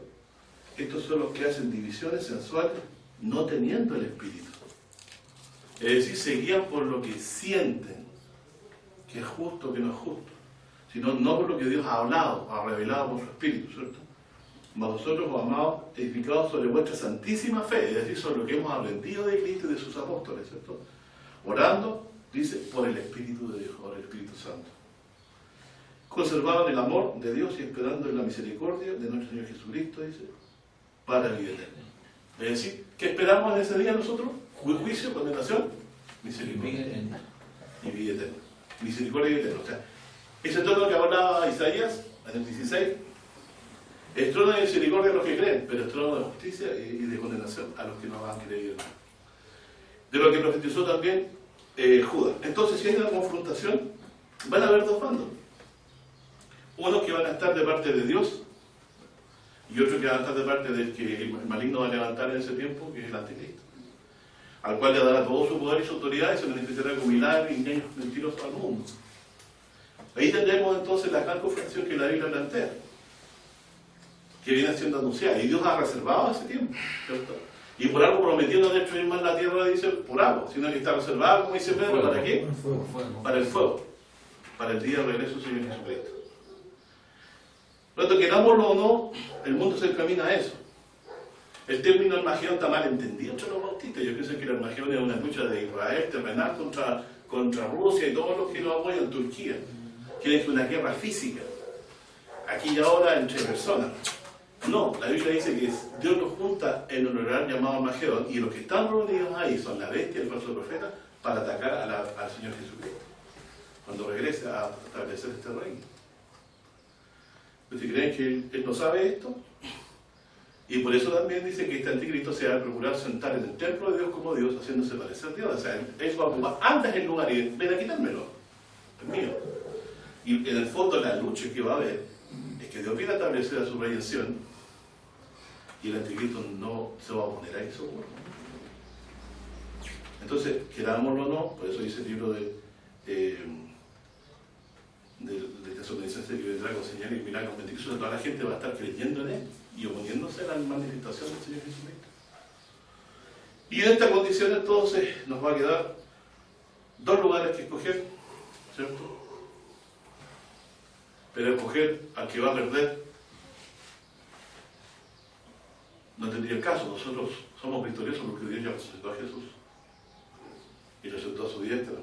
Estos son los que hacen divisiones sensuales, no teniendo el Espíritu. Es decir, se guían por lo que sienten, que es justo, que no es justo, sino no por lo que Dios ha hablado, ha revelado por su Espíritu, ¿cierto? Mas vosotros, oh amados, edificados sobre vuestra santísima fe, es decir, sobre lo que hemos aprendido de Cristo y de sus apóstoles, ¿cierto? Orando, dice, por el Espíritu de Dios, por el Espíritu Santo. Conservaban el amor de Dios y esperando en la misericordia de nuestro Señor Jesucristo, dice, para vida eterna. Es decir, ¿qué esperamos en ese día nosotros? Juicio, condenación, misericordia y vida eterna. Misericordia y vida eterna. O sea, ese trono que hablaba Isaías en el 16 es trono de misericordia a los que creen, pero es trono de justicia y de condenación a los que no han creído. De lo que profetizó también Judas. Entonces, si hay una confrontación, van a haber 2 bandos. Unos que van a estar de parte de Dios y otros que van a estar de parte del que el maligno va a levantar en ese tiempo, que es el anticristo, al cual le dará todo su poder y su autoridad y se manifestará con milagros y engaños mentirosos al mundo. Ahí tendremos entonces la gran confrontación que la Biblia plantea, que viene siendo anunciada, y Dios ha reservado ese tiempo, ¿cierto? Y por algo prometió no destruir más la tierra, dice, por algo, sino que está reservado, como dice Pedro, ¿para qué? Para el fuego, para el día de regreso del Señor Jesucristo. Por lo tanto, querámoslo o no, el mundo se encamina a eso. El término Armagedón está mal entendido entre los bautistas. Yo pienso que el Armagedón es una lucha de Israel terrenal contra Rusia y todos los que lo apoyan, Turquía. Quieren que una guerra física, aquí y ahora entre personas. No, la Biblia dice que Dios los junta en un lugar llamado Armagedón, y los que están reunidos ahí son la bestia y el falso profeta para atacar al Señor Jesucristo cuando regrese a establecer este reino. Pues si creen que Él no sabe esto, y por eso también dice que este anticristo se va a procurar sentar en el templo de Dios como Dios, haciéndose parecer Dios. O sea, Él va a ocupar antes el lugar y ven a quitármelo, es mío. Y en el fondo la lucha que va a haber es que Dios viene a establecer a su redención y el anticristo no se va a oponer a eso. Entonces, querámoslo o no, por eso dice el libro de Tesalonicenses que vendrá con señales y milagros mentirosos, toda la gente va a estar creyendo en Él y oponiéndose a la manifestación del Señor Jesucristo. Y en esta condición entonces nos va a quedar dos lugares que escoger, ¿cierto? Pero escoger al que va a perder no tendría caso. Nosotros somos victoriosos porque Dios ya resucitó a Jesús y resucitó a su diestra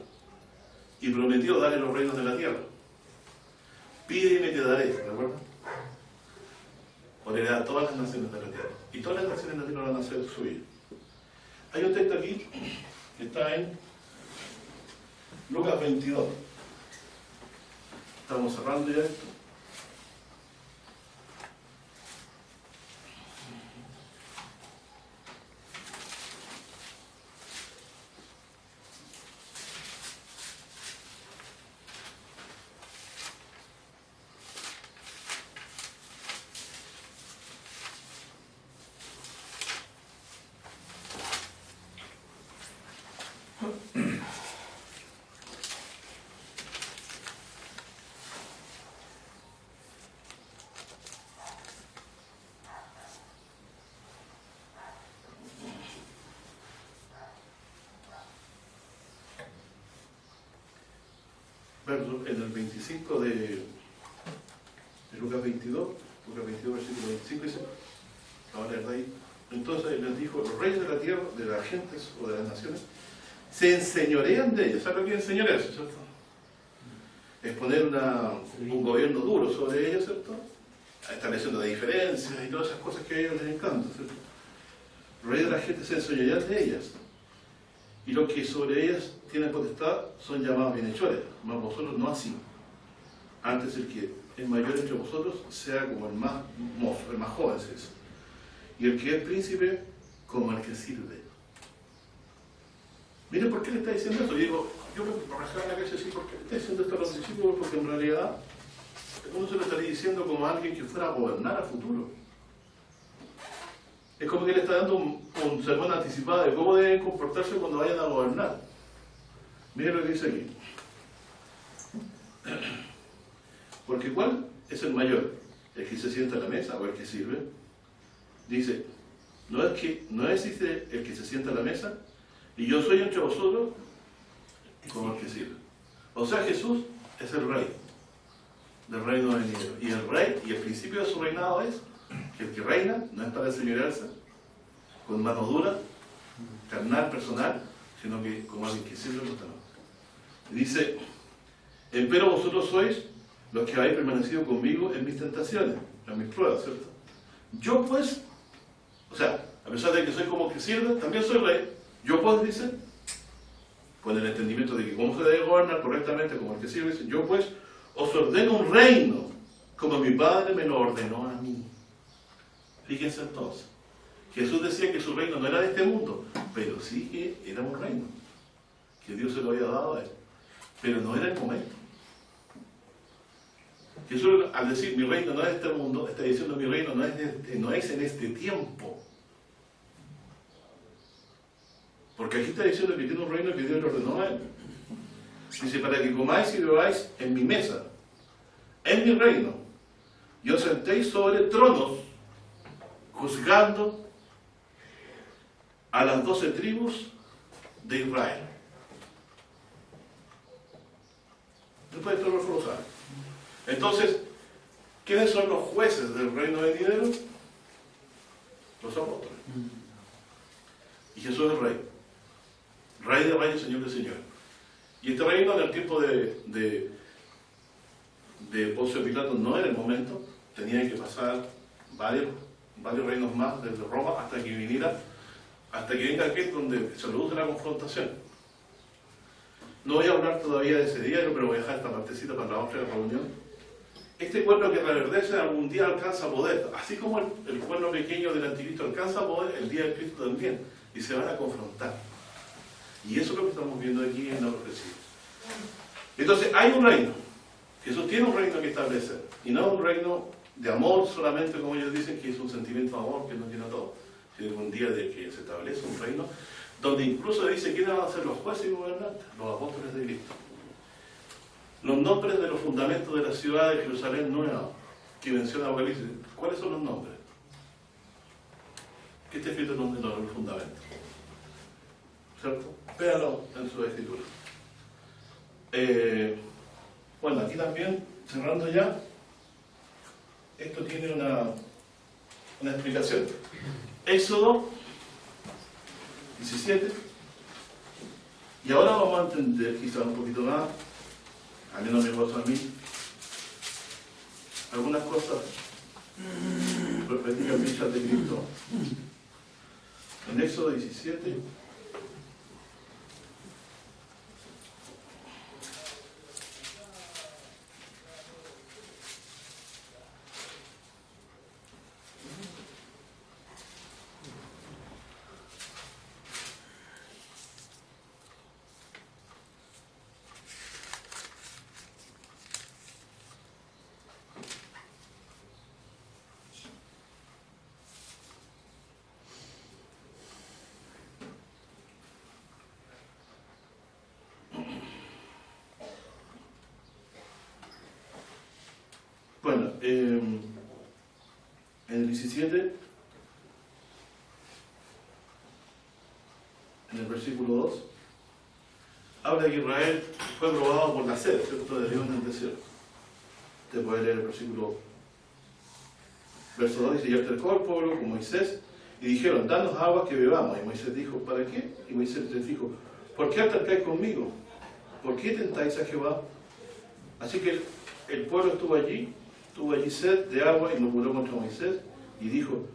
y prometió darle los reinos de la tierra. Pide y te daré, ¿de acuerdo? Por heredar a todas las naciones de la tierra, y todas las naciones de la tierra van a ser suyas. Hay un texto aquí que está en Lucas 22. Estamos cerrando ya esto. En el 25 de Lucas 22, versículo 25 dice, ahora es ahí, entonces les dijo, los reyes de la tierra, de las gentes o de las naciones, se enseñorean de ellos. ¿Sabes lo que es enseñorearse, cierto? Es poner un gobierno duro sobre ellos, ¿cierto? Estableciendo diferencias y todas esas cosas que a ellos les encantan, ¿cierto? Los reyes de la gente se enseñorean de ellas, y los que sobre ellas tienen potestad son llamados bienhechores, mas vosotros no así. Antes el que es mayor entre vosotros sea como el más mozo, el más joven, se dice. Y el que es príncipe como el que sirve. Miren por qué le está diciendo esto. Yo me rajaba en la calle así, ¿por qué le está diciendo esto a los discípulos? Porque en realidad uno se lo estaría diciendo como a alguien que fuera a gobernar a futuro. Es como que le está dando un sermón anticipado de cómo deben comportarse cuando vayan a gobernar. Miren lo que dice aquí. Porque ¿cuál es el mayor? ¿El que se sienta a la mesa o el que sirve? Dice, no es dice, el que se sienta a la mesa, y yo soy entre vosotros como el que sirve. O sea, Jesús es el rey del reino venidero. Y el rey, y el principio de su reinado es que el que reina no es para enseñorearse con mano dura, carnal, personal, sino que como alguien que sirve los demás. Y dice, empero vosotros sois los que habéis permanecido conmigo en mis tentaciones, en mis pruebas, ¿cierto? Yo pues, o sea, a pesar de que soy como que sirve, también soy rey. Yo pues, dice, con el entendimiento de que cómo se debe gobernar correctamente como el que sirve, dice, yo pues os ordeno un reino, como mi Padre me lo ordenó a mí. Fíjense entonces, Jesús decía que su reino no era de este mundo, pero sí que era un reino, que Dios se lo había dado a él, pero no era el momento. Jesús, al decir mi reino no es de este mundo, está diciendo mi reino no es en este tiempo. Porque aquí está diciendo que tiene un reino que Dios le ordenó a él. Dice, para que comáis y bebáis en mi mesa, en mi reino, y os sentéis sobre tronos, juzgando a las 12 tribus de Israel. Después de todo lo sabe. Entonces, ¿quiénes son los jueces del reino venidero? Los apóstoles. Y Jesús es rey. Rey de reyes, Señor de señores. Y este reino en el tiempo de Poncio Pilato no era el momento. Tenía que pasar varios reinos más desde Roma hasta que venga aquel donde se produce la confrontación. No voy a hablar todavía de ese día, pero voy a dejar esta partecita para la otra reunión. Este pueblo que reverdece algún día alcanza poder, así como el pueblo pequeño del anticristo alcanza poder, el día del Cristo también, y se van a confrontar. Y eso es lo que estamos viendo aquí en la profecía. Entonces, hay un reino. Jesús tiene un reino que establecer, y no un reino de amor solamente, como ellos dicen, que es un sentimiento de amor que no tiene todo, sino un día de que se establece un reino, donde incluso dice quiénes van a ser los jueces y gobernantes, los apóstoles de Cristo. Los nombres de los fundamentos de la ciudad de Jerusalén nueva, que menciona Apocalipsis, ¿cuáles son los nombres? ¿Qué está escrito en los fundamentos? ¿Cierto? Véanlo en su escritura. Bueno, aquí también, cerrando ya, esto tiene una explicación. Éxodo 17, y ahora vamos a entender quizá un poquito más, a mí no me pasa a mí, algunas cosas repetidas muchas de Cristo. En Éxodo 17, bueno, en el 17, en el versículo 2, habla de que Israel fue probado por la sed, ¿cierto?, de Dios en el desierto. Usted puede leer el versículo, verso 2, dice, y acercó al pueblo con Moisés, y dijeron, danos agua que bebamos. Y Moisés dijo, ¿para qué? Y Moisés les dijo, ¿por qué acercáis conmigo? ¿Por qué tentáis a Jehová? Así que el pueblo estuvo allí sed de agua, y murmuró contra Moisés, y dijo,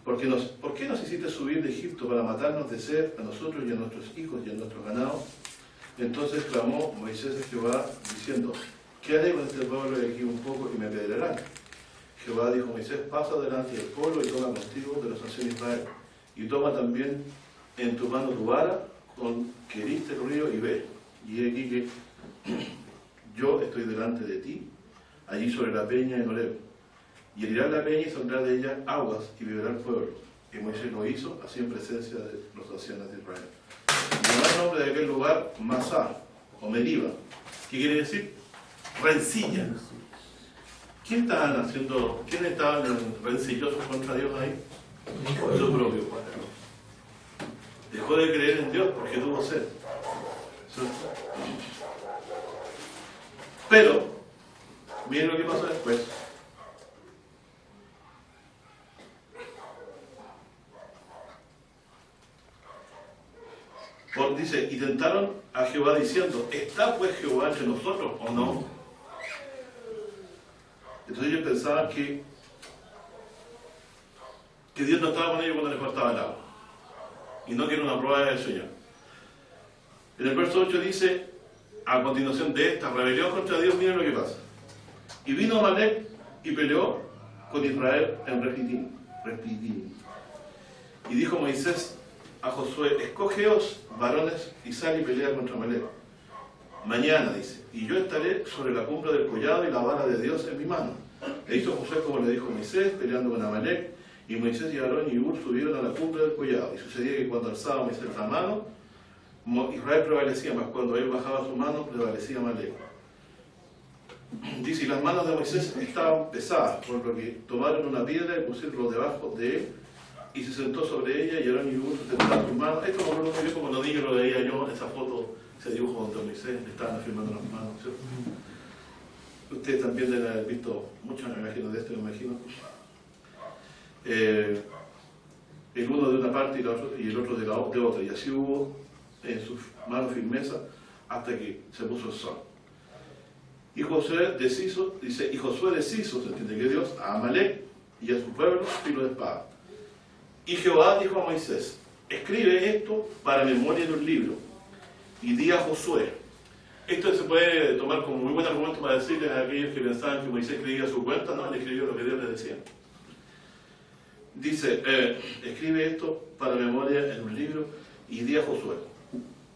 ¿por qué nos hiciste subir de Egipto para matarnos de sed a nosotros y a nuestros hijos y a nuestros ganados? Entonces clamó Moisés a Jehová, diciendo, ¿qué haré con este pueblo de aquí un poco y me apedrearán? Jehová dijo a Moisés, pasa delante del pueblo y toma contigo de los naciones de Israel, y toma también en tu mano tu vara con que heriste el río, y ve, y he aquí que yo estoy delante de ti, allí sobre la peña en Horeb, y herirá la peña y saldrá de ella aguas, y beberá el pueblo. Y Moisés lo hizo, así en presencia de los ancianos de Israel. Y llamó el nombre de aquel lugar Masá, o Meriba, ¿qué quiere decir? Rencilla. ¿Quiénes estaban rencillosos contra Dios ahí? Su propio padre. Dejó de creer en Dios porque tuvo sed. Pero, miren lo que pasó después. Dice, y tentaron a Jehová diciendo, ¿está pues Jehová entre nosotros o no? Entonces ellos pensaban que Dios no estaba con ellos cuando les faltaba el agua, y no que era una prueba del Señor. En el verso 8 dice, a continuación de esta rebelión contra Dios, miren lo que pasa. Y vino Amalek y peleó con Israel en Refidim. Y dijo Moisés a Josué, escogeos varones y sal y pelea contra Amalek. mañana, dice, y yo estaré sobre la cumbre del collado y la vara de Dios en mi mano. E hizo Josué como le dijo Moisés, peleando con Amalek, y Moisés y Aarón y Hur subieron a la cumbre del collado. Y sucedía que cuando alzaba Moisés la mano, Israel prevalecía, mas cuando él bajaba su mano, prevalecía Amalek. Dice, y las manos de Moisés estaban pesadas, por lo que tomaron una piedra y pusieron debajo de él, y se sentó sobre ella, y Aarón y Hur sentaron sus manos. Esto me acuerdo muy bien, como los niños lo veía yo en esa foto, ese dibujo donde Moisés le estaban afirmando las manos, ¿cierto? Ustedes también deben haber visto mucho, me imagino, de esto, me imagino. El uno de una parte y el otro de otra, y así hubo en sus manos firmeza hasta que se puso el sol. Y Josué deshizo, dice, y Josué deshizo, se entiende que Dios, a Amalek y a su pueblo, filo de espada. Y Jehová dijo a Moisés, escribe esto para memoria en un libro, y di a Josué. Esto se puede tomar como muy buen argumento para decirles a aquellos que pensaban que Moisés escribía su cuenta, no, él escribió lo que Dios le decía. Dice, escribe esto para memoria en un libro, y di a Josué,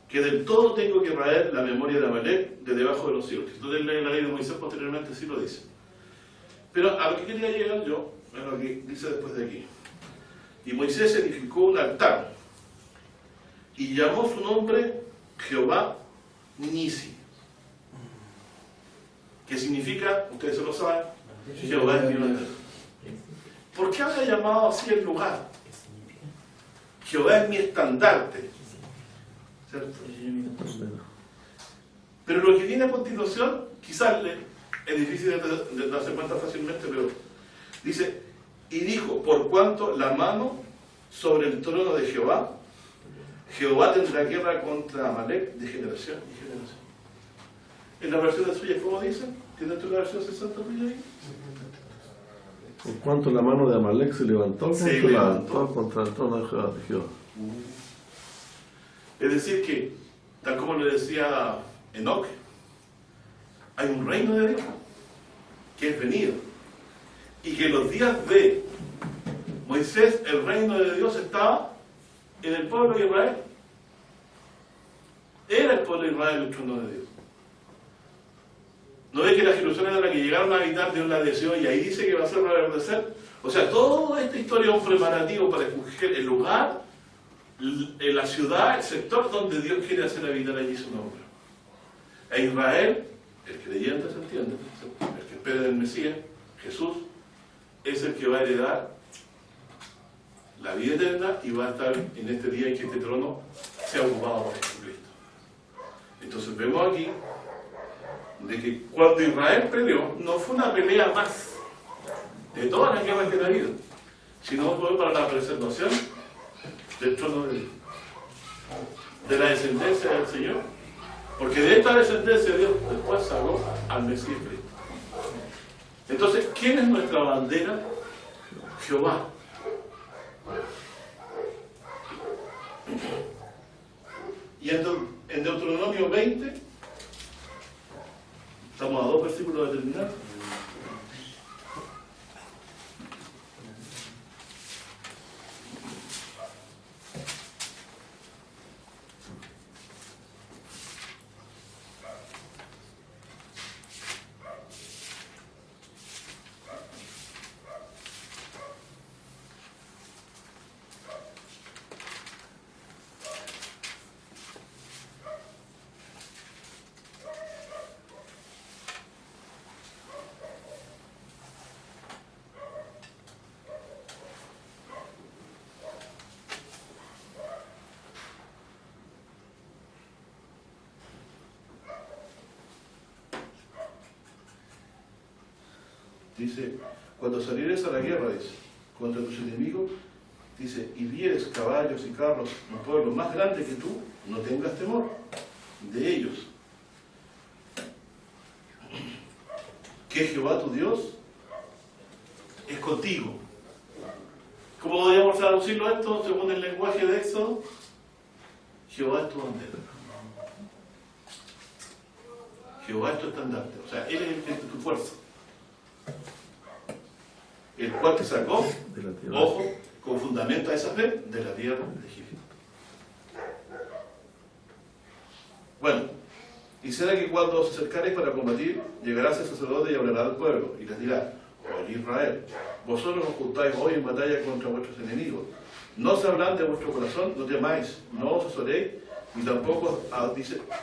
que del todo tengo que raer la memoria de Amalek de debajo de los cielos. Si ustedes leen la ley de Moisés posteriormente, sí lo dice. Pero a lo que quería llegar yo, a lo que dice después de aquí. Y Moisés edificó un altar, y llamó su nombre Jehová Nisi, que significa, ustedes se lo saben, Jehová es mi bandera. ¿Por qué había llamado así el lugar? Jehová es mi estandarte, ¿cierto? Pero lo que viene a continuación, quizás es difícil de darse cuenta fácilmente, pero dice, y dijo, por cuanto la mano sobre el trono de Jehová, Jehová tendrá guerra contra Amalek de generación y generación. En la versión de suya, ¿cómo dice? ¿Tiene tú la versión 60 tuya ahí? Por cuanto la mano de Amalek se levantó contra el trono de Jehová. Es decir que, tal como le decía Enoc, hay un reino de Dios que es venido. Y que en los días de Moisés, el reino de Dios estaba en el pueblo de Israel. Era el pueblo de Israel el trono de Dios. ¿No ve que la Jerusalén era la que llegaron a habitar, Dios la deseó y ahí dice que va a ser reverdecer? O sea, toda esta historia es un preparativo para escoger el lugar, la ciudad, el sector donde Dios quiere hacer habitar allí su nombre. E Israel, el creyente se entiende, el que espera del Mesías, Jesús, es el que va a heredar la vida eterna y va a estar en este día en que este trono sea ocupado por Jesucristo. Entonces vemos aquí de que cuando Israel peleó, no fue una pelea más de todas las guerras que ha habido, sino fue para la preservación del trono de Dios, de la descendencia del Señor, porque de esta descendencia Dios después sacó al Mesías Cristo. Entonces, ¿quién es nuestra bandera? Jehová. Y en Deuteronomio 20, estamos a 2 versículos de terminar. Dice, cuando salieres a la guerra, dice, contra tus enemigos, dice, y vieres caballos y carros, un pueblo más grande que tú, no tengas temor de ellos. Que Jehová tu Dios es contigo. ¿Cómo podríamos traducirlo esto según el lenguaje de Éxodo? Jehová es tu bandera. Jehová es tu estandarte. O sea, Él es el que es tu fuerza. El cual te sacó, ojo, con fundamento a esa fe, de la tierra de Egipto. Bueno, Y será que cuando os acercaréis para combatir, llegará ese sacerdote y hablará al pueblo, y les dirá: oye Israel, vosotros os juntáis hoy en batalla contra vuestros enemigos. No se hablan de vuestro corazón, no temáis, no os asoréis, ni tampoco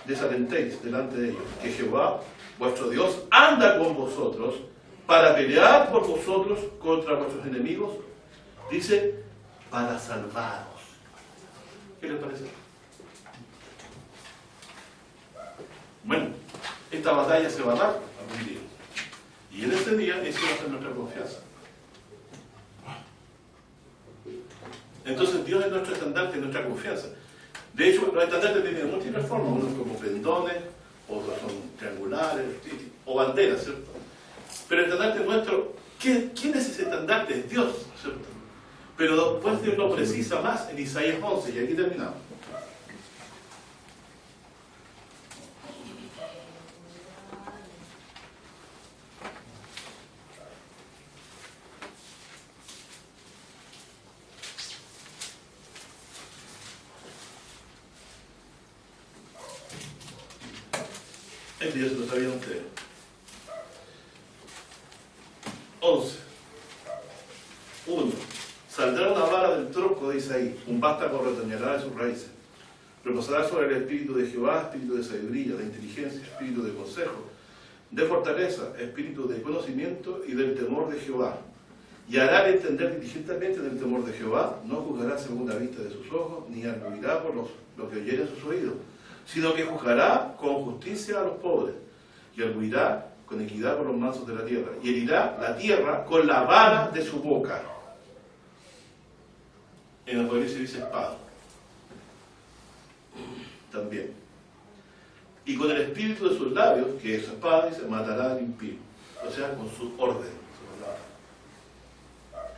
desalentéis delante de ellos, que Jehová, vuestro Dios, anda con vosotros para pelear por vosotros contra vuestros enemigos, dice, para salvaros. ¿Qué les parece? Bueno, esta batalla se va a dar algún día. Y en este día eso va a ser nuestra confianza. Entonces Dios es nuestro estandarte, nuestra confianza. De hecho, los estandartes tienen múltiples formas, unos como pendones, otros son triangulares, o banderas, ¿cierto? Pero el estandarte nuestro, ¿quién es ese estandarte? Es Dios, ¿cierto? Pero después Dios lo precisa más en Isaías 11, y aquí terminamos. Este ya se lo sabían ustedes. 11. 1. Saldrá una vara del tronco de Isaí, un vástago retoñará de sus raíces. Reposará sobre el espíritu de Jehová, espíritu de sabiduría, de inteligencia, espíritu de consejo, de fortaleza, espíritu de conocimiento y del temor de Jehová. Y hará entender diligentemente del temor de Jehová, no juzgará según la vista de sus ojos, ni arguirá por lo que oyere en sus oídos, sino que juzgará con justicia a los pobres, y arguirá con equidad por los mansos de la tierra, y herirá la tierra con la vara de su boca. En el Apocalipsis dice espada. También. Y con el espíritu de sus labios, que es su espada, dice, matará al impío. O sea, con su orden.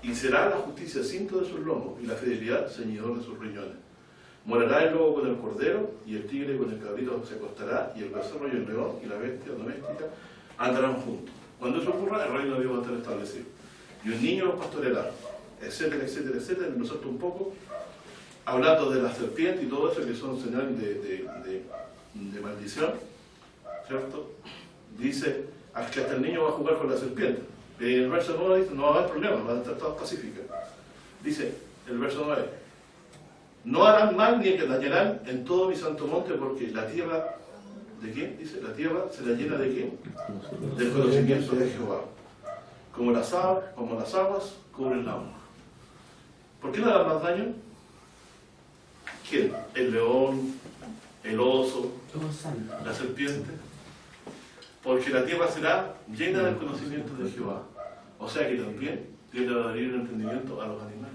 Y será la justicia cinto de sus lomos, y la fidelidad ceñidor de sus riñones. Morará el lobo con el cordero, y el tigre con el cabrito se acostará, y el becerro y el león, y la bestia doméstica andarán juntos. Cuando eso ocurra, el reino de Dios va a estar establecido. Y un niño los pastoreará, etcétera, etcétera, etcétera. Y nosotros un poco, hablando de la serpiente y todo eso, que son señales de maldición, ¿cierto? Dice, que hasta el niño va a jugar con la serpiente. Y en el verso 9 dice, no va a haber problema, van a estar todas pacíficas. Dice, el verso 9, no harán mal ni que dañarán en todo mi santo monte, porque la tierra, ¿de quién? Dice, la tierra se la llena de quién? Del conocimiento de Jehová. Como las aguas cubren la agua. ¿Por qué no harán más daño? ¿Quién? El león, el oso, la serpiente. Porque la tierra será llena del conocimiento de Jehová. O sea que también Dios le va a dar el entendimiento a los animales.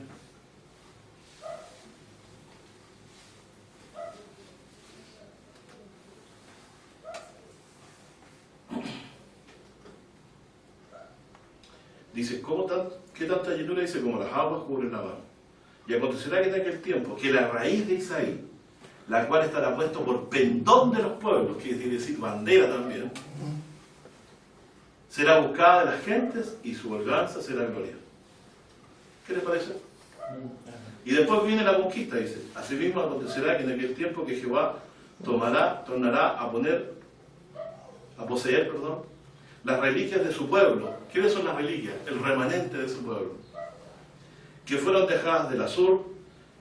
Dice, ¿qué tanta llenura? Dice, como las aguas cubren la mar. Y acontecerá que en aquel tiempo, que la raíz de Isaí, la cual estará puesto por pendón de los pueblos, que quiere decir bandera también, será buscada de las gentes y su venganza será gloria. ¿Qué les parece? Y después viene la conquista, dice, asimismo acontecerá que en aquel tiempo que Jehová tornará a poseer, las reliquias de su pueblo. ¿Quiénes son las reliquias? El remanente de su pueblo. Que fueron dejadas del Asur,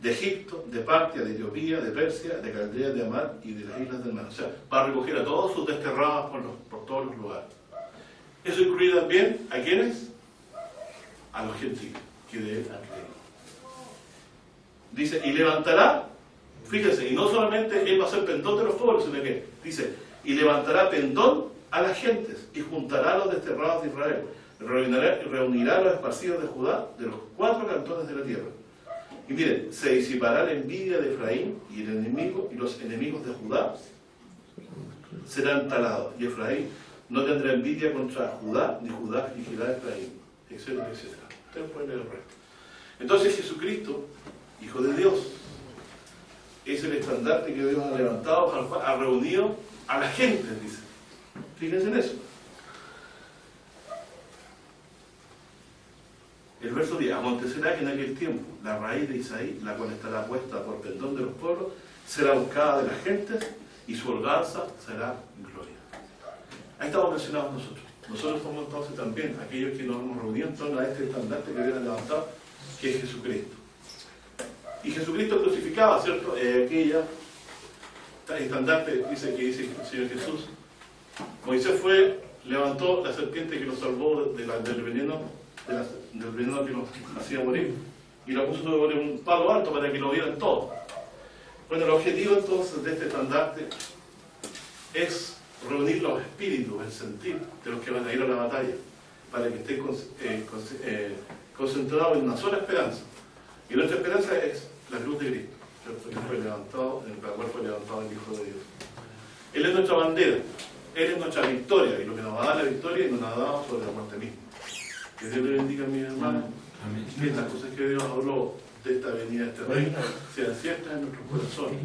de Egipto, de Partia, de Etiopía, de Persia, de Caldea, de Amad y de las islas del mar. O sea, para recoger a todos sus desterrados por todos los lugares. Eso incluye también, ¿a quiénes? A los gentiles, que de él han creído. Dice, y levantará, fíjense, y no solamente él va a ser pendón de los pueblos, sino que dice, y levantará pendón a las gentes, y juntará a los desterrados de Israel, reunirá a los esparcidos de Judá, de los 4 cantones de la tierra. Y miren, se disipará la envidia de Efraín, y los enemigos de Judá serán talados, y Efraín no tendrá envidia contra Judá, ni Judá afligirá a Efraín, etcétera, etcétera. Ustedes pueden leer el resto. Entonces Jesucristo, Hijo de Dios, es el estandarte que Dios ha levantado, ha reunido a la gente, dice. Fíjense en eso. El verso 10, acontecerá que en aquel tiempo la raíz de Isaí, la cual estará puesta por pendón de los pueblos, será buscada de las gentes y su holganza será gloria. Ahí estamos mencionados nosotros. Nosotros somos entonces también aquellos que nos hemos reunido en torno a este estandarte que viene levantado, que es Jesucristo. Y Jesucristo crucificaba, ¿cierto? Aquella estandarte dice el Señor Jesús. Moisés levantó la serpiente que nos salvó del veneno que nos hacía morir, y la puso sobre un palo alto para que lo vieran todos. Bueno, el objetivo entonces de este estandarte es reunir los espíritus, el sentir de los que van a ir a la batalla, para que estén concentrados en una sola esperanza. Y nuestra esperanza es la cruz de Cristo, ¿cierto? Que fue levantado, en la cual fue levantado el Hijo de Dios. Él es nuestra bandera, Él es nuestra victoria, y lo que nos va a dar la victoria y nos la ha dado sobre la muerte misma. Que Dios le bendiga a mis hermanos, que estas cosas que Dios habló de esta venida de este rey sean ciertas en nuestros corazones,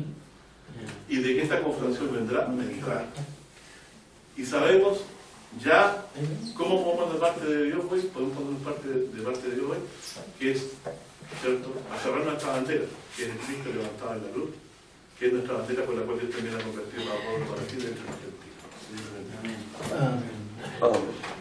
y de que esta confrontación vendrá. Y sabemos ya cómo podemos de parte de Dios hoy, podemos poner de parte de Dios hoy, que es, ¿cierto?, agarrar nuestra bandera, que es el Cristo levantado en la cruz, que es nuestra bandera con la cual Dios también ha convertido a Pablo para ti dentro de los gentiles. Amén. Amén.